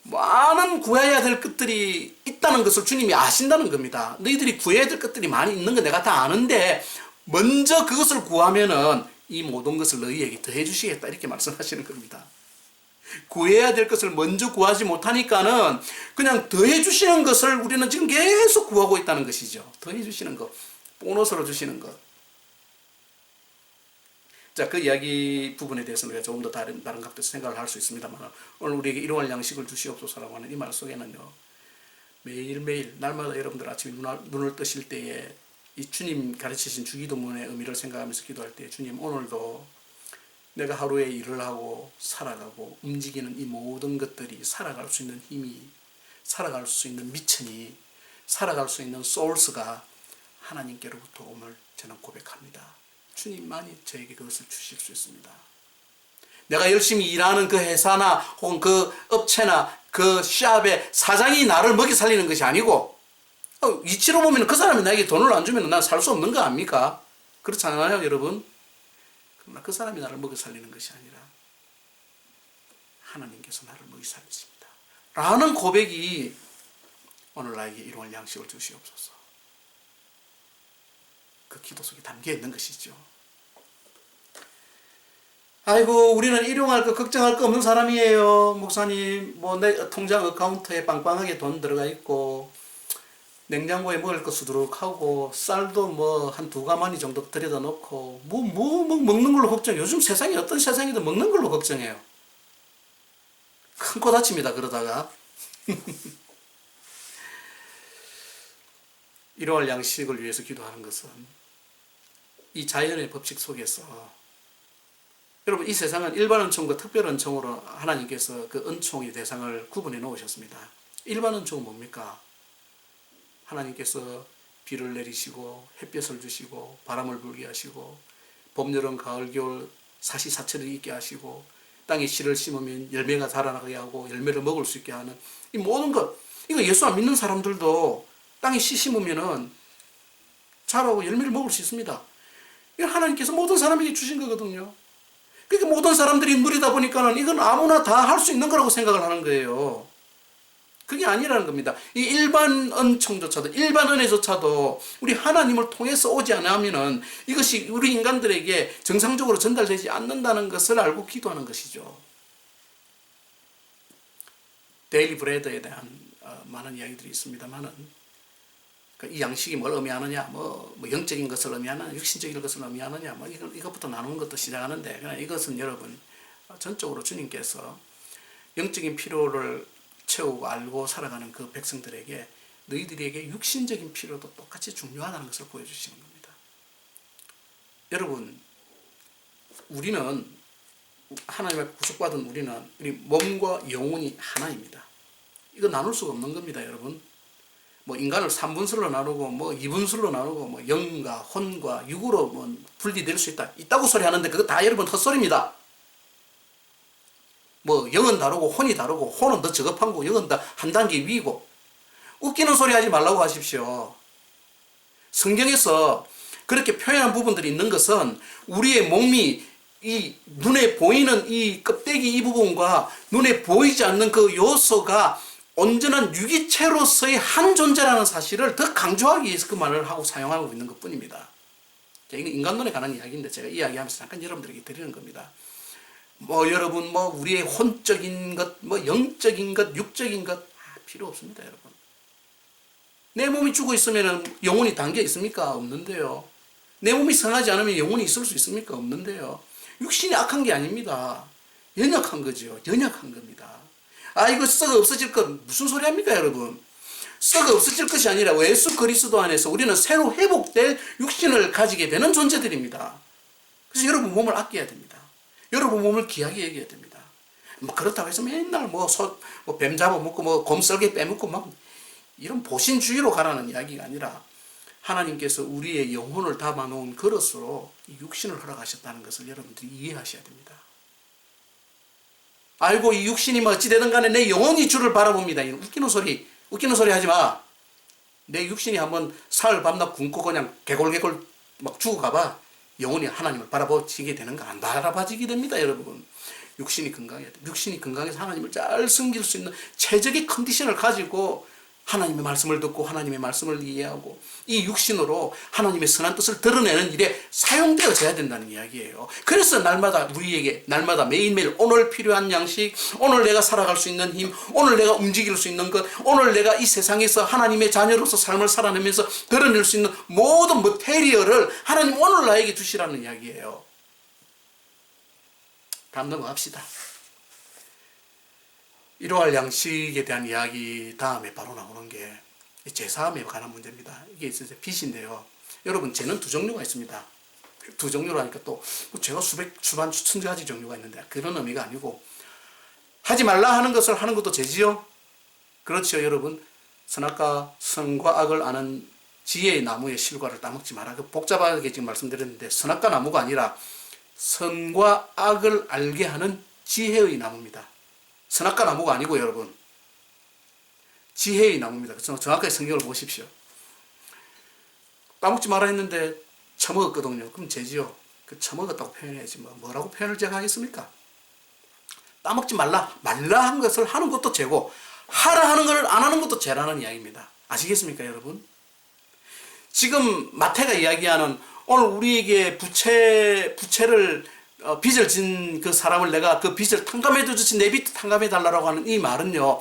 많은 구해야 될 것들이 있다는 것을 주님이 아신다는 겁니다. 너희들이 구해야 될 것들이 많이 있는 거 내가 다 아는데 먼저 그것을 구하면은 이 모든 것을 너희에게 더해 주시겠다 이렇게 말씀하시는 겁니다. 구해야 될 것을 먼저 구하지 못하니까는 그냥 더해 주시는 것을 우리는 지금 계속 구하고 있다는 것이죠. 더해 주시는 것, 보너스로 주시는 것. 자, 그 이야기 부분에 대해서는 우리가 조금 더 다른 각도에서 생각을 할 수 있습니다만, 오늘 우리에게 일용할 양식을 주시옵소서라고 하는 이 말 속에는요, 매일매일 날마다 여러분들 아침에 눈을 뜨실 때에 이 주님 가르치신 주기도문의 의미를 생각하면서 기도할 때, 주님 오늘도 내가 하루에 일을 하고 살아가고 움직이는 이 모든 것들이 살아갈 수 있는 힘이, 살아갈 수 있는 미천이, 살아갈 수 있는 소스가 하나님께로부터 옴을 저는 고백합니다. 주님만이 저에게 그것을 주실 수 있습니다. 내가 열심히 일하는 그 회사나 혹은 그 업체나 그 샵의 사장이 나를 먹여 살리는 것이 아니고, 이치로 보면 그 사람이 나에게 돈을 안 주면 난 살 수 없는 거 아닙니까? 그렇지 않아요, 여러분? 그러나 그 사람이 나를 먹여 살리는 것이 아니라 하나님께서 나를 먹여 살리십니다. 라는 고백이 오늘 나에게 일용할 양식을 주시옵소서. 그 기도 속에 담겨 있는 것이죠. 아이고, 우리는 일용할 거 걱정할 거 없는 사람이에요. 목사님, 뭐 내 통장 어카운트에 빵빵하게 돈 들어가 있고, 냉장고에 먹을 거 수두룩하고, 쌀도 뭐 한 2가마니 정도 들여다 놓고, 먹는 걸로 걱정해. 요즘 세상에 어떤 세상이든 먹는 걸로 걱정해요. 큰 코 다칩니다, 그러다가. 일용할 양식을 위해서 기도하는 것은 이 자연의 법칙 속에서, 여러분, 이 세상은 일반 은총과 특별 은총으로 하나님께서 그 은총의 대상을 구분해 놓으셨습니다. 일반 은총은 뭡니까? 하나님께서 비를 내리시고 햇볕을 주시고 바람을 불게 하시고 봄, 여름, 가을, 겨울 사시사철을 있게 하시고 땅에 씨를 심으면 열매가 자라나게 하고 열매를 먹을 수 있게 하는 이 모든 것, 이거 예수 안 믿는 사람들도 땅에 씨 심으면은 자라고 열매를 먹을 수 있습니다. 이건 하나님께서 모든 사람에게 주신 거거든요. 그러니까 모든 사람들이 누리다 보니까는 이건 아무나 다 할 수 있는 거라고 생각을 하는 거예요. 그게 아니라는 겁니다. 이 일반 은총조차도, 일반 은혜조차도 우리 하나님을 통해서 오지 않으면은 이것이 우리 인간들에게 정상적으로 전달되지 않는다는 것을 알고 기도하는 것이죠. 데일리 브레드에 대한 많은 이야기들이 있습니다만은, 이 양식이 뭘 의미하느냐, 뭐 영적인 것을 의미하느냐, 육신적인 것을 의미하느냐, 뭐 이것부터 나누는 것도 시작하는데, 그냥 이것은 여러분 전적으로 주님께서 영적인 필요를 채우고 알고 살아가는 그 백성들에게 너희들에게 육신적인 필요도 똑같이 중요하다는 것을 보여주시는 겁니다. 여러분, 우리는 하나님의 구속받은 우리 몸과 영혼이 하나입니다. 이거 나눌 수가 없는 겁니다, 여러분. 뭐 인간을 3분술로 나누고 뭐 2분술로 나누고 뭐 영과 혼과 육으로 뭐 분리될 수 있다고 소리 하는데, 그거 다 여러분 헛소리입니다. 뭐 영은 다르고 혼이 다르고, 혼은 더 저급한 거고 영은 더 한 단계 위고, 웃기는 소리 하지 말라고 하십시오. 성경에서 그렇게 표현한 부분들이 있는 것은 우리의 몸이 이 눈에 보이는 이 껍데기 이 부분과 눈에 보이지 않는 그 요소가 온전한 유기체로서의 한 존재라는 사실을 더 강조하기 위해서 그 말을 하고 사용하고 있는 것 뿐입니다. 이건 인간론에 관한 이야기인데 제가 이야기하면서 잠깐 여러분들에게 드리는 겁니다. 뭐 여러분, 뭐 우리의 혼적인 것, 뭐 영적인 것, 육적인 것 필요 없습니다, 여러분. 내 몸이 죽어 있으면 영혼이 담겨 있습니까? 없는데요. 내 몸이 성하지 않으면 영혼이 있을 수 있습니까? 없는데요. 육신이 악한 게 아닙니다. 연약한 거죠. 연약한 겁니다. 이거 썩어 없어질 것, 무슨 소리 합니까, 여러분? 썩어 없어질 것이 아니라 예수 그리스도 안에서 우리는 새로 회복될 육신을 가지게 되는 존재들입니다. 그래서 여러분 몸을 아껴야 됩니다. 여러분 몸을 귀하게 여겨야 됩니다. 뭐 그렇다고 해서 맨날 뱀 잡아먹고 뭐 곰썰개 빼먹고 막 이런 보신주의로 가라는 이야기가 아니라, 하나님께서 우리의 영혼을 담아놓은 그릇으로 육신을 허락하셨다는 것을 여러분들이 이해하셔야 됩니다. 아이고, 이 육신이 뭐 어찌되든 간에 내 영혼이 주를 바라봅니다. 웃기는 소리 하지 마. 내 육신이 한번 사흘 밤낮 굶고 그냥 개골개골 막 죽어가봐. 영혼이 하나님을 바라보지게 되는 거 안 바라봐지게 됩니다, 여러분. 육신이 건강해야 돼. 육신이 건강해서 하나님을 잘 섬길 수 있는 최적의 컨디션을 가지고 하나님의 말씀을 듣고 하나님의 말씀을 이해하고 이 육신으로 하나님의 선한 뜻을 드러내는 일에 사용되어져야 된다는 이야기예요. 그래서 날마다 우리에게 날마다 매일매일 오늘 필요한 양식, 오늘 내가 살아갈 수 있는 힘, 오늘 내가 움직일 수 있는 것, 오늘 내가 이 세상에서 하나님의 자녀로서 삶을 살아내면서 드러낼 수 있는 모든 머테리얼을 하나님 오늘 나에게 주시라는 이야기예요. 다음 넘어갑시다. 일용할 양식에 대한 이야기 다음에 바로 나오는 게 제사함에 관한 문제입니다. 이게 이제 빚인데요. 여러분, 죄는 두 종류가 있습니다. 두 종류라니까 또 죄가 수반 수천 가지 종류가 있는데 그런 의미가 아니고, 하지 말라 하는 것을 하는 것도 죄지요. 그렇죠, 여러분. 선악과 선과 악을 아는 지혜의 나무의 실과를 따먹지 마라. 그 복잡하게 지금 말씀드렸는데 선악과 나무가 아니라 선과 악을 알게 하는 지혜의 나무입니다. 선악과 나무가 아니고 여러분, 지혜의 나무입니다. 정확하게 성경을 보십시오. 따먹지 마라 했는데 처먹었거든요. 그럼 죄지요. 그 처먹었다고 표현해야지 뭐라고 표현을 제가 하겠습니까? 따먹지 말라 한 것을 하는 것도 죄고, 하라 하는 것을 안 하는 것도 죄라는 이야기입니다. 아시겠습니까, 여러분? 지금 마태가 이야기하는 오늘 우리에게 부채를 빚을 진 그 사람을 내가 그 빚을 탕감해 주듯이 내 빚도 탕감해 달라고 하는 이 말은요,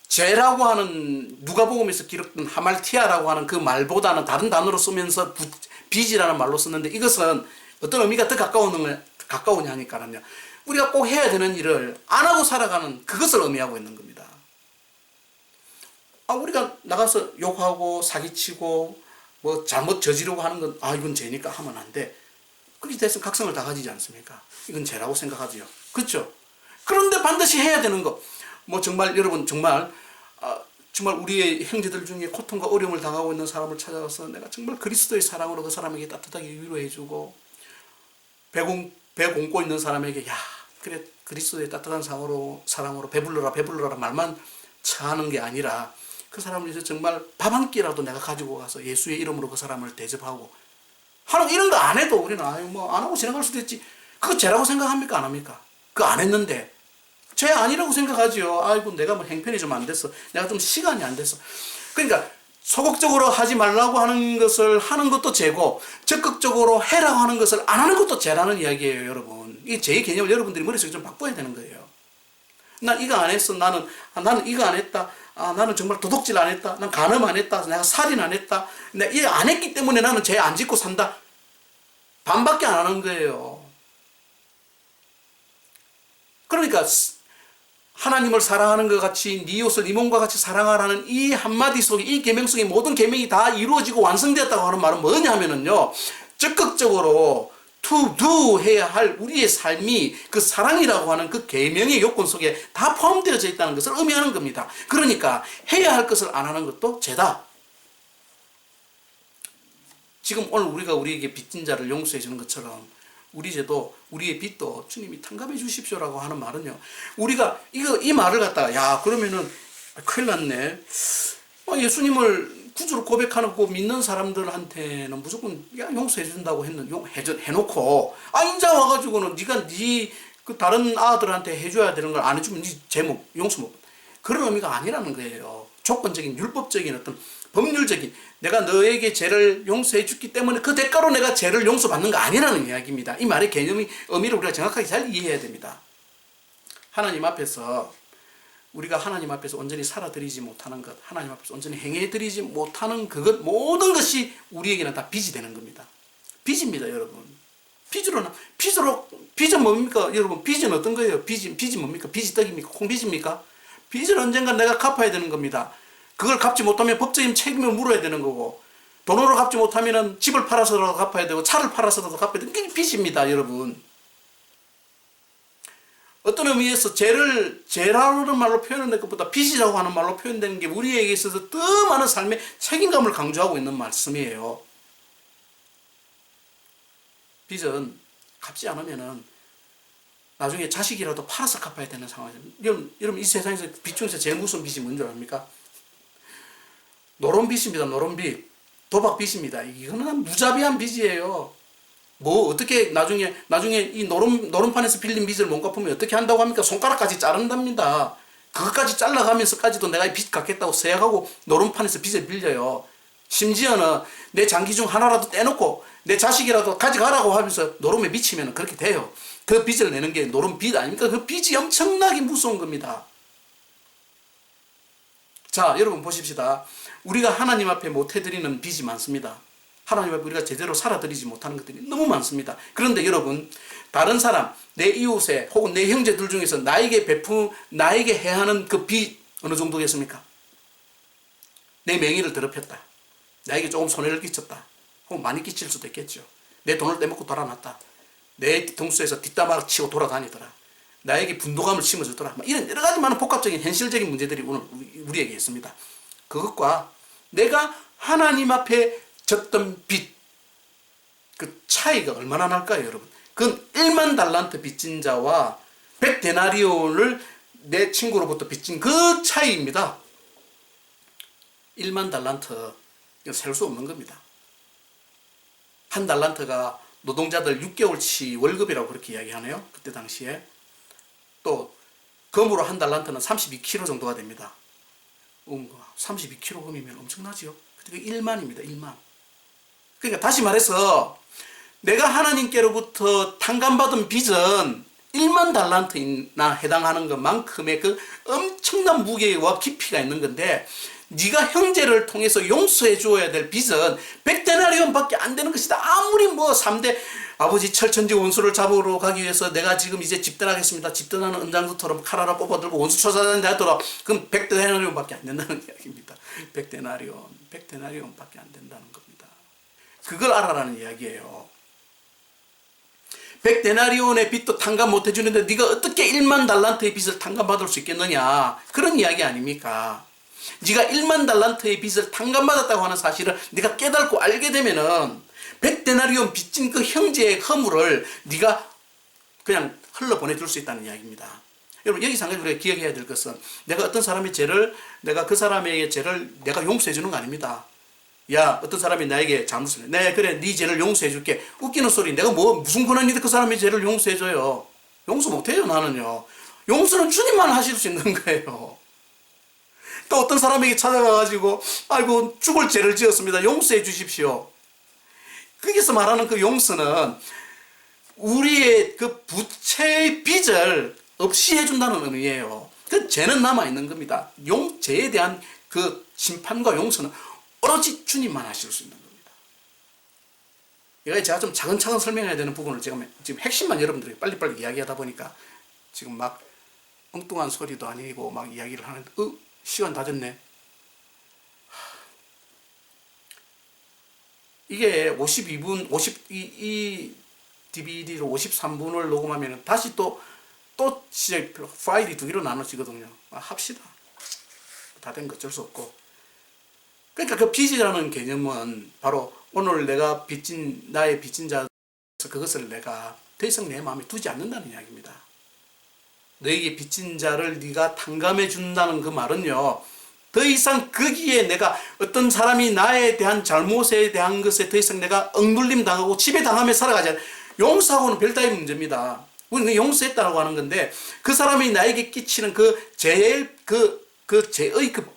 죄라고 하는 누가복음에서 기록된 하말티아라고 하는 그 말보다는 다른 단어로 쓰면서 빚이라는 말로 썼는데, 이것은 어떤 의미가 더 가까우냐 하니까는요, 우리가 꼭 해야 되는 일을 안 하고 살아가는 그것을 의미하고 있는 겁니다. 우리가 나가서 욕하고 사기치고 뭐 잘못 저지르고 하는 건 이건 죄니까 하면 안 돼. 그렇게 됐으면 각성을 다 가지지 않습니까? 이건 죄라고 생각하지요. 그렇죠? 그런데 반드시 해야 되는 거. 정말 여러분, 정말 우리의 형제들 중에 고통과 어려움을 당하고 있는 사람을 찾아가서 내가 정말 그리스도의 사랑으로 그 사람에게 따뜻하게 위로해주고, 배 굶고 있는 사람에게 그래 그리스도의 따뜻한 사랑으로 배불러라 말만 차하는 게 아니라, 그 사람을 위해서 정말 밥 한 끼라도 내가 가지고 가서 예수의 이름으로 그 사람을 대접하고 하는, 이런 거 안 해도 우리는 안 하고 지나갈 수도 있지. 그거 죄라고 생각합니까, 안 합니까? 그거 안 했는데 죄 아니라고 생각하지요. 아이고, 내가 행편이 좀 안 됐어, 내가 좀 시간이 안 됐어. 그러니까 소극적으로 하지 말라고 하는 것을 하는 것도 죄고, 적극적으로 해라고 하는 것을 안 하는 것도 죄라는 이야기예요, 여러분. 이 죄의 개념을 여러분들이 머릿속에 좀 바꿔야 되는 거예요. 난 이거 안 했어. 나는 이거 안 했다. 나는 정말 도둑질 안 했다. 난 간음 안 했다. 내가 살인 안 했다. 내가 이거 안 했기 때문에 나는 죄 안 짓고 산다. 반밖에 안 하는 거예요. 그러니까 하나님을 사랑하는 것 같이 네 이웃을 네 몸과 같이 사랑하라는 이 한마디 속에, 이 계명 속에 모든 계명이 다 이루어지고 완성되었다고 하는 말은 뭐냐면요, 적극적으로 to do 해야 할 우리의 삶이 그 사랑이라고 하는 그 계명의 요건 속에 다 포함되어져 있다는 것을 의미하는 겁니다. 그러니까 해야 할 것을 안 하는 것도 죄다. 지금 오늘 우리가 우리에게 빚진 자를 용서해 주는 것처럼 우리 죄도, 우리의 빚도 주님이 탕감해 주십시오라고 하는 말은요, 우리가 이 말을 갖다가 그러면은 큰일 났네, 예수님을 구주로 고백하고 믿는 사람들한테는 무조건 용서해 준다고 해놓고, 인자 와가지고는 네가 그 다른 아들한테 해줘야 되는 걸 안 해주면 네 죄 용서 못. 그런 의미가 아니라는 거예요. 조건적인 율법적인 어떤 법률적인, 내가 너에게 죄를 용서해 줬기 때문에 그 대가로 내가 죄를 용서받는 거 아니라는 이야기입니다. 이 말의 의미를 우리가 정확하게 잘 이해해야 됩니다. 우리가 하나님 앞에서 온전히 살아드리지 못하는 것, 하나님 앞에서 온전히 행해드리지 못하는 그것, 모든 것이 우리에게는 다 빚이 되는 겁니다. 빚입니다, 여러분. 빚은 뭡니까, 여러분? 빚은 어떤 거예요? 빚이 뭡니까? 빚이 떡입니까? 콩빚입니까? 빚은 언젠가 내가 갚아야 되는 겁니다. 그걸 갚지 못하면 법적인 책임을 물어야 되는 거고, 돈으로 갚지 못하면 집을 팔아서라도 갚아야 되고, 차를 팔아서라도 갚아야 되는 게 빚입니다, 여러분. 어떤 의미에서 죄라는 말로 표현하는 것보다 빚이라고 하는 말로 표현되는 게 우리에게 있어서 더 많은 삶의 책임감을 강조하고 있는 말씀이에요. 빚은 갚지 않으면은 나중에 자식이라도 팔아서 갚아야 되는 상황이에요. 여러분, 이 세상에서 빚 중에서 제일 무서운 빚이 뭔 줄 압니까? 노론빚입니다. 노론빚. 도박빚입니다. 이거는 무자비한 빚이에요. 어떻게 나중에 이 노름판에서 빌린 빚을 못 갚으면 어떻게 한다고 합니까? 손가락까지 자른답니다. 그것까지 잘라가면서까지도 내가 이 빚 갚겠다고 서약하고 노름판에서 빚을 빌려요. 심지어는 내 장기 중 하나라도 떼놓고 내 자식이라도 가져가라고 하면서 노름에 미치면 그렇게 돼요. 그 빚을 내는 게 노름 빚 아닙니까? 그 빚이 엄청나게 무서운 겁니다. 자, 여러분 보십시다. 우리가 하나님 앞에 못 해드리는 빚이 많습니다. 하나님 앞에 우리가 제대로 살아드리지 못하는 것들이 너무 많습니다. 그런데 여러분, 다른 사람, 내 이웃에 혹은 내 형제들 중에서 나에게 해야 하는 그 빚 어느 정도겠습니까? 내 명의를 더럽혔다. 나에게 조금 손해를 끼쳤다. 혹은 많이 끼칠 수도 있겠죠. 내 돈을 떼먹고 돌아놨다. 내 뒤통수에서 뒷담화를 치고 돌아다니더라. 나에게 분노감을 심어주더라. 이런 여러 가지 많은 복합적인 현실적인 문제들이 오늘 우리에게 있습니다. 그것과 내가 하나님 앞에 졌던 빚, 그 차이가 얼마나 날까요, 여러분? 그건 1만 달란트 빚진 자와 100데나리온을 내 친구로부터 빚진 그 차이입니다. 1만 달란트, 이거 셀 수 없는 겁니다. 한 달란트가 노동자들 6개월치 월급이라고 그렇게 이야기하네요. 그때 당시에. 또 금으로 한 달란트는 32kg 정도가 됩니다. 32kg 금이면 엄청나지요. 그러니까 1만입니다. 1만. 그러니까 다시 말해서 내가 하나님께로부터 탕감받은 빚은 1만 달란트나 해당하는 것만큼의 그 엄청난 무게와 깊이가 있는 건데, 네가 형제를 통해서 용서해 주어야 될 빚은 100데나리온 밖에 안 되는 것이다. 아무리 뭐 3대 아버지 철천지 원수를 잡으러 가기 위해서 내가 지금 이제 집단하겠습니다. 집단하는 은장도처럼 칼 하나 뽑아들고 원수 처사하는데 하더라도 그럼 100데나리온 밖에 안 된다는 이야기입니다. 100데나리온 밖에 안 된다는 겁니다. 그걸 알아라는 이야기예요. 100데나리온의 빚도 탕감 못 해주는데 네가 어떻게 1만 달란트의 빚을 탕감받을 수 있겠느냐, 그런 이야기 아닙니까? 네가 1만 달란트의 빚을 탕감받았다고 하는 사실을 네가 깨닫고 알게 되면은 100데나리온 빚진 그 형제의 허물을 네가 그냥 흘러보내줄 수 있다는 이야기입니다. 여러분, 여기서 한 가지 우리가 기억해야 될 것은, 내가 어떤 사람의 죄를, 내가 그 사람의 죄를 내가 용서해 주는 거 아닙니다. 야, 어떤 사람이 나에게 잘못을 해. 네, 그래, 네 죄를 용서해 줄게. 웃기는 소리. 내가 무슨 권한인데 그 사람의 죄를 용서해 줘요. 용서 못 해요, 나는요. 용서는 주님만 하실 수 있는 거예요. 또 어떤 사람에게 찾아가가지고, 아이고, 죽을 죄를 지었습니다. 용서해 주십시오. 거기서 말하는 그 용서는 우리의 그 부채의 빚을 없이 해준다는 의미예요. 그 죄는 남아있는 겁니다. 죄에 대한 그 심판과 용서는 오로지 주님만 하실 수 있는 겁니다. 이거 제가 좀 차근차근 설명해야 되는 부분을 지금 핵심만 여러분들에게 빨리빨리 이야기하다 보니까 지금 막 엉뚱한 소리도 아니고 막 이야기를 하는데, 시간 다 됐네. 이게 52분, 이 DVD로 53분을 녹음하면 다시 또 파일이 2개로 나눠지거든요. 합시다. 다 된 거 어쩔 수 없고. 그러니까 그 빚이라는 개념은 바로 오늘 내가 나의 빚진 자, 그것을 내가 더 이상 내 마음에 두지 않는다는 이야기입니다. 너에게 빚진 자를 네가 탕감해 준다는 그 말은요, 더 이상 거기에 내가 어떤 사람이 나에 대한 잘못에 대한 것에 더 이상 내가 억눌림 당하고 지배당하며 살아가지 않아요. 용서하고는 별다른 문제입니다. 우리는 용서했다고 하는 건데, 그 사람이 나에게 끼치는 그 죄의 그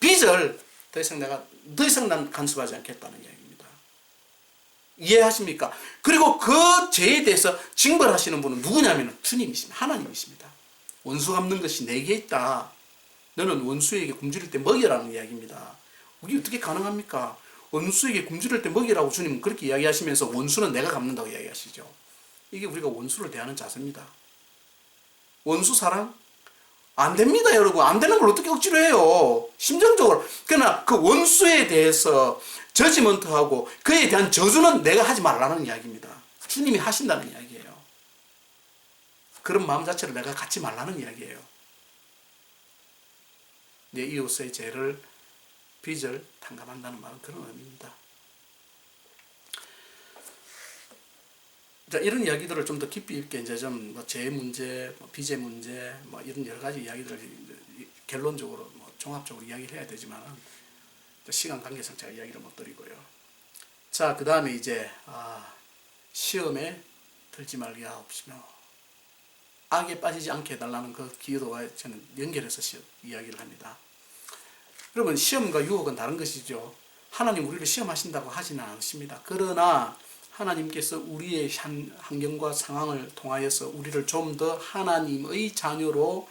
빚을 더 이상 난 간섭하지 않겠다는 이야기입니다. 이해하십니까? 그리고 그 죄에 대해서 징벌하시는 분은 누구냐면 주님이십니다. 하나님이십니다. 원수 갚는 것이 내게 있다. 너는 원수에게 굶주릴 때 먹이라는 이야기입니다. 그게 어떻게 가능합니까? 원수에게 굶주릴 때 먹이라고 주님은 그렇게 이야기하시면서 원수는 내가 갚는다고 이야기하시죠. 이게 우리가 원수를 대하는 자세입니다. 원수 사랑? 안 됩니다, 여러분. 안 되는 걸 어떻게 억지로 해요? 심정적으로. 그러나 그 원수에 대해서 저지먼트하고 그에 대한 저주는 내가 하지 말라는 이야기입니다. 주님이 하신다는 이야기예요. 그런 마음 자체를 내가 갖지 말라는 이야기예요. 내 이웃의 빚을 탕감한다는 말은 그런 의미입니다. 자, 이런 이야기들을 좀 더 깊이 있게 이제 좀 죄 문제, 빚의 문제, 이런 여러 가지 이야기들을 결론적으로 종합적으로 이야기를 해야 되지만 시간 관계상 제가 이야기를 못 드리고요. 자, 그 다음에 이제 시험에 들지 말게 하옵시며 악에 빠지지 않게 해달라는 그 기도와 저는 연결해서 이야기를 합니다. 여러분, 시험과 유혹은 다른 것이죠. 하나님 우리를 시험하신다고 하지는 않습니다. 그러나 하나님께서 우리의 환경과 상황을 통하여서 우리를 좀 더 하나님의 자녀로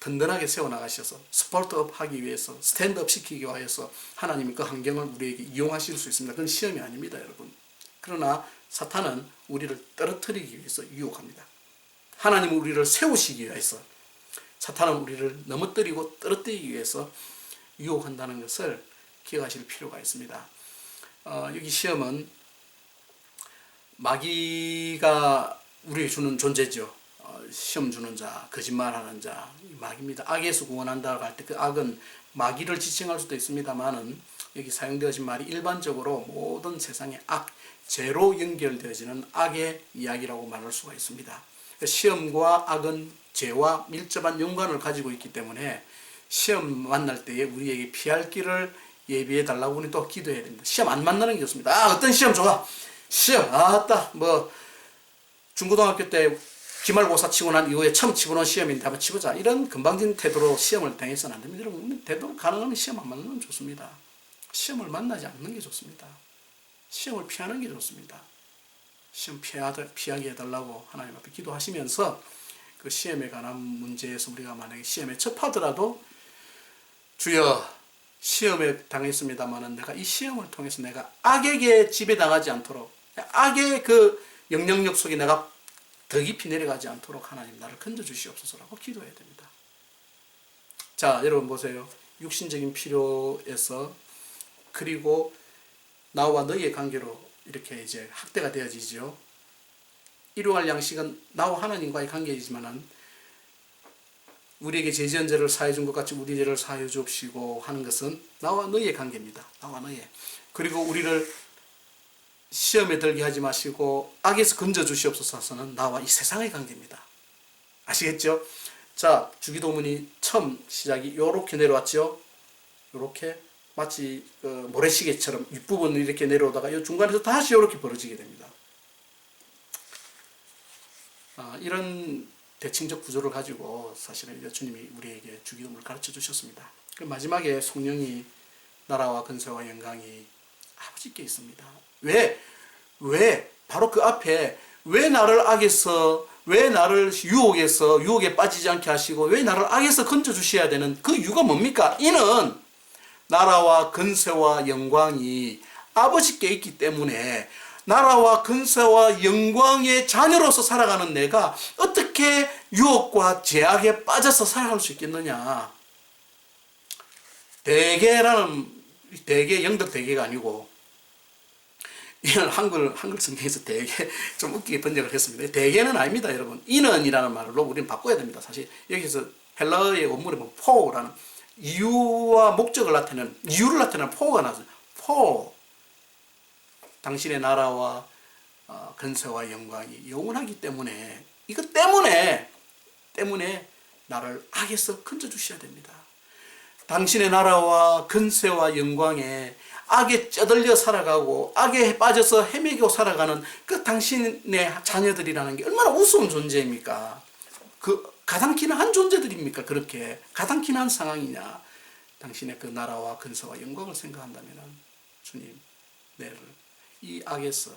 든든하게 세워나가셔서 스포트업 하기 위해서, 스탠드업 시키기 위해서 하나님이 그 환경을 우리에게 이용하실 수 있습니다. 그건 시험이 아닙니다, 여러분. 그러나 사탄은 우리를 떨어뜨리기 위해서 유혹합니다. 하나님은 우리를 세우시기 위해서, 사탄은 우리를 넘어뜨리고 떨어뜨리기 위해서 유혹한다는 것을 기억하실 필요가 있습니다. 여기 시험은 마귀가 우리에게 주는 존재죠. 시험 주는 자, 거짓말하는 자, 마귀입니다. 악에서 구원한다고 할 때 그 악은 마귀를 지칭할 수도 있습니다만은 여기 사용되어진 말이 일반적으로 모든 세상의 악, 죄로 연결되어지는 악의 이야기라고 말할 수가 있습니다. 시험과 악은 죄와 밀접한 연관을 가지고 있기 때문에 시험 만날 때에 우리에게 피할 길을 예비해 달라고 우리 또 기도해야 됩니다. 시험 안 만나는 게 좋습니다. 어떤 시험 좋아? 시험, 중고등학교 때 기말고사 치고 난 이후에 처음 치고는 시험인데 한번 치보자. 이런 건방진 태도로 시험을 당해서는 안 됩니다. 여러분, 되도록 가능하면 시험 안 만나면 좋습니다. 시험을 만나지 않는 게 좋습니다. 시험을 피하는 게 좋습니다. 시험 피하게 해달라고 하나님 앞에 기도하시면서 그 시험에 관한 문제에서 우리가 만약에 시험에 접하더라도 주여, 시험에 당했습니다만은 내가 이 시험을 통해서 내가 악에게 지배당하지 않도록, 악의 그 영향력 속에 내가 더 깊이 내려가지 않도록 하나님 나를 건져주시옵소서라고 기도해야 됩니다. 자, 여러분 보세요. 육신적인 필요에서, 그리고 나와 너희의 관계로 이렇게 이제 확대가 되어지죠. 일용할 양식은 나와 하나님과의 관계이지만은 우리에게 죄지은 죄를 사해 준 것 같이 우리 죄를 사해 주옵시고 하는 것은 나와 너희의 관계입니다. 나와 너희. 그리고 우리를 시험에 들게 하지 마시고 악에서 건져 주시옵소서는 나와 이 세상의 관계입니다. 아시겠죠? 자, 주기도문이 처음 시작이 요렇게 내려왔죠. 요렇게 마치 모래시계처럼 윗부분을 이렇게 내려오다가 이 중간에서 다시 이렇게 벌어지게 됩니다. 이런 대칭적 구조를 가지고 사실은 주님이 우리에게 주기도문을 가르쳐 주셨습니다. 마지막에 성령이 나라와 근세와 영광이 아버지께 있습니다. 왜? 바로 그 앞에 왜 나를 악에서, 왜 나를 유혹에 빠지지 않게 하시고 왜 나를 악에서 건져 주셔야 되는 그 이유가 뭡니까? 이는 나라와 근세와 영광이 아버지께 있기 때문에 나라와 근세와 영광의 자녀로서 살아가는 내가 어떻게 유혹과 제약에 빠져서 살아갈 수 있겠느냐. 대개 영덕 대개가 아니고 이는 한글 성경에서 대개 좀 웃기게 번역을 했습니다. 대개는 아닙니다, 여러분. 이는이라는 말로 우리는 바꿔야 됩니다. 사실 여기서 헬라어의 원문에 보면 포라는 이유와 목적을 나타내는, 이유를 나타내는 포가 나왔어요. 포. 당신의 나라와 근세와 영광이 영원하기 때문에, 이것 때문에 나를 악에서 건져주셔야 됩니다. 당신의 나라와 근세와 영광에 악에 쩌들려 살아가고 악에 빠져서 헤매고 살아가는 그 당신의 자녀들이라는 게 얼마나 우스운 존재입니까? 가당키는 한 존재들입니까? 그렇게 가당키는 한 상황이냐? 당신의 그 나라와 근세와 영광을 생각한다면 주님, 내를 이 악에서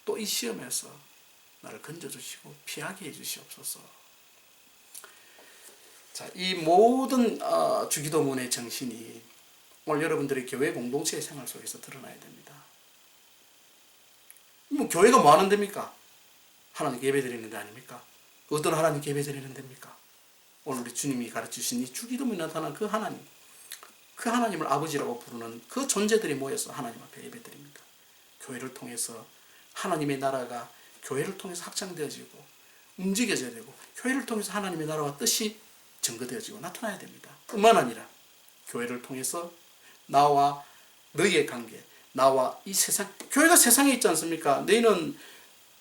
또 이 시험에서 나를 건져주시고 피하게 해주시옵소서. 자, 이 모든 주기도문의 정신이 오늘 여러분들의 교회 공동체의 생활 속에서 드러나야 됩니다. 교회가 뭐 하는 데입니까? 하나님께 예배드리는 데 아닙니까? 어떤 하나님께 예배드리는 데입니까? 오늘 우리 주님이 가르치신 이 주기도문에 나타난 그 하나님, 그 하나님을 아버지라고 부르는 그 존재들이 모여서 하나님 앞에 예배드립니다. 교회를 통해서 하나님의 나라가 교회를 통해서 확장되어지고 움직여져야 되고, 교회를 통해서 하나님의 나라와 뜻이 증거되어지고 나타나야 됩니다. 뿐만 아니라 교회를 통해서 나와 너희의 관계, 나와 이 세상, 교회가 세상에 있지 않습니까? 너희는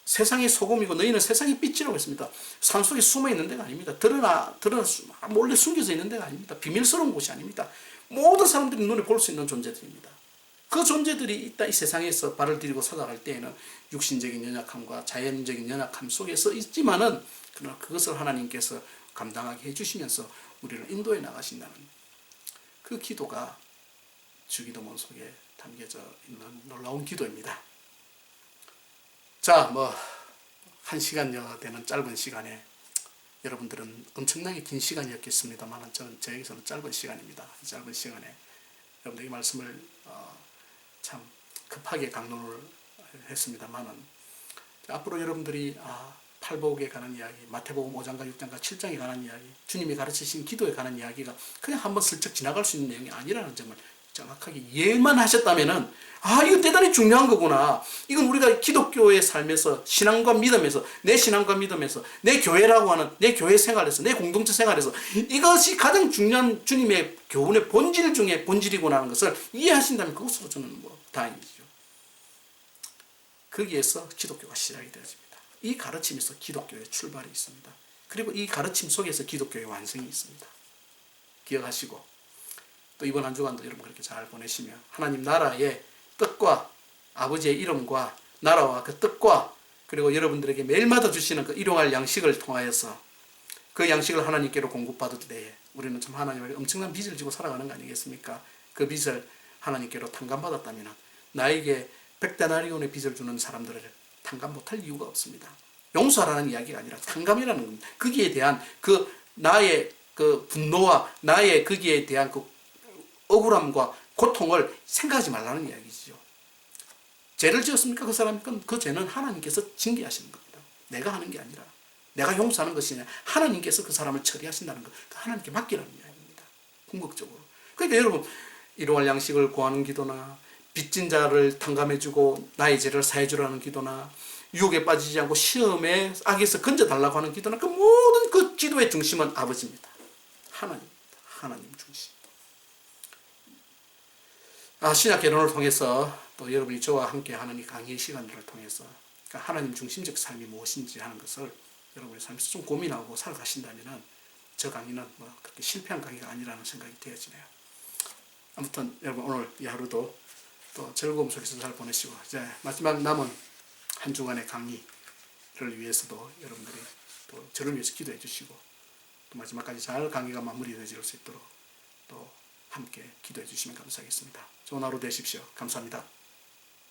세상의 소금이고 너희는 세상의 빛이라고 했습니다. 산속에 숨어 있는 데가 아닙니다. 드러나 몰래 숨겨져 있는 데가 아닙니다. 비밀스러운 곳이 아닙니다. 모든 사람들이 눈에 볼 수 있는 존재들입니다. 그 존재들이 이 세상에서 발을 들이고 살아갈 때에는 육신적인 연약함과 자연적인 연약함 속에서 있지만은 그러나 그것을 하나님께서 감당하게 해주시면서 우리를 인도해 나가신다는 그 기도가 주기도문 속에 담겨져 있는 놀라운 기도입니다. 자, 1시간여 되는 짧은 시간에 여러분들은 엄청나게 긴 시간이었겠습니다만 저에게서는 짧은 시간입니다. 이 짧은 시간에 여러분들이 말씀을 참 급하게 강론을 했습니다만은 앞으로 여러분들이 팔복에 관한 이야기, 마태복음 5장과 6장과 7장에 관한 이야기, 주님이 가르치신 기도에 관한 이야기가 그냥 한번 슬쩍 지나갈 수 있는 내용이 아니라는 점을 정확하게 이해만 하셨다면은 이거 대단히 중요한 거구나. 이건 우리가 기독교의 삶에서 신앙과 믿음에서 내 신앙과 믿음에서 내 교회라고 하는 내 교회 생활에서 내 공동체 생활에서 이것이 가장 중요한 주님의 교훈의 본질 중에 본질이구나 하는 것을 이해하신다면 그것으로 저는 다행이죠. 거기에서 기독교가 시작이 되어집니다. 이 가르침에서 기독교의 출발이 있습니다. 그리고 이 가르침 속에서 기독교의 완성이 있습니다. 기억하시고 또 이번 한 주간도 여러분 그렇게 잘 보내시며 하나님 나라의 뜻과 아버지의 이름과 나라와 그 뜻과 그리고 여러분들에게 매일마다 주시는 그 일용할 양식을 통하여서 그 양식을 하나님께로 공급받을 때에 우리는 참 하나님에게 엄청난 빚을 지고 살아가는 거 아니겠습니까? 그 빚을 하나님께로 탕감받았다면 나에게 100데나리온의 빚을 주는 사람들을 탕감 못할 이유가 없습니다. 용서하라는 이야기가 아니라 탕감이라는 겁니다. 거기에 대한 그 나의 그 분노와 나의 거기에 대한 그 억울함과 고통을 생각하지 말라는 이야기죠. 죄를 지었습니까? 그 사람이? 그 죄는 하나님께서 징계하시는 겁니다. 내가 하는 게 아니라 내가 용서하는 것이 아니라 하나님께서 그 사람을 처리하신다는 것, 하나님께 맡기라는 이야기입니다. 궁극적으로. 그러니까 여러분 일용할 양식을 구하는 기도나 빚진 자를 탕감해주고 나의 죄를 사해주라는 기도나 유혹에 빠지지 않고 시험에 악에서 건져달라고 하는 기도나 그 모든 그 기도의 중심은 아버지입니다. 하나님입니다. 하나님 중심. 신약 개론을 통해서 또 여러분이 저와 함께 하는 이 강의의 시간들을 통해서 그러니까 하나님 중심적 삶이 무엇인지 하는 것을 여러분의 삶에서 좀 고민하고 살아가신다면 저 강의는 그렇게 실패한 강의가 아니라는 생각이 되어지네요. 아무튼 여러분 오늘 이 하루도 또 즐거움 속에서 잘 보내시고 이제 마지막 남은 한 주간의 강의를 위해서도 여러분들이 또 저를 위해서 기도해 주시고 또 마지막까지 잘 강의가 마무리될 수 있도록 또 함께 기도해 주시면 감사하겠습니다. 좋은 하루 되십시오. 감사합니다.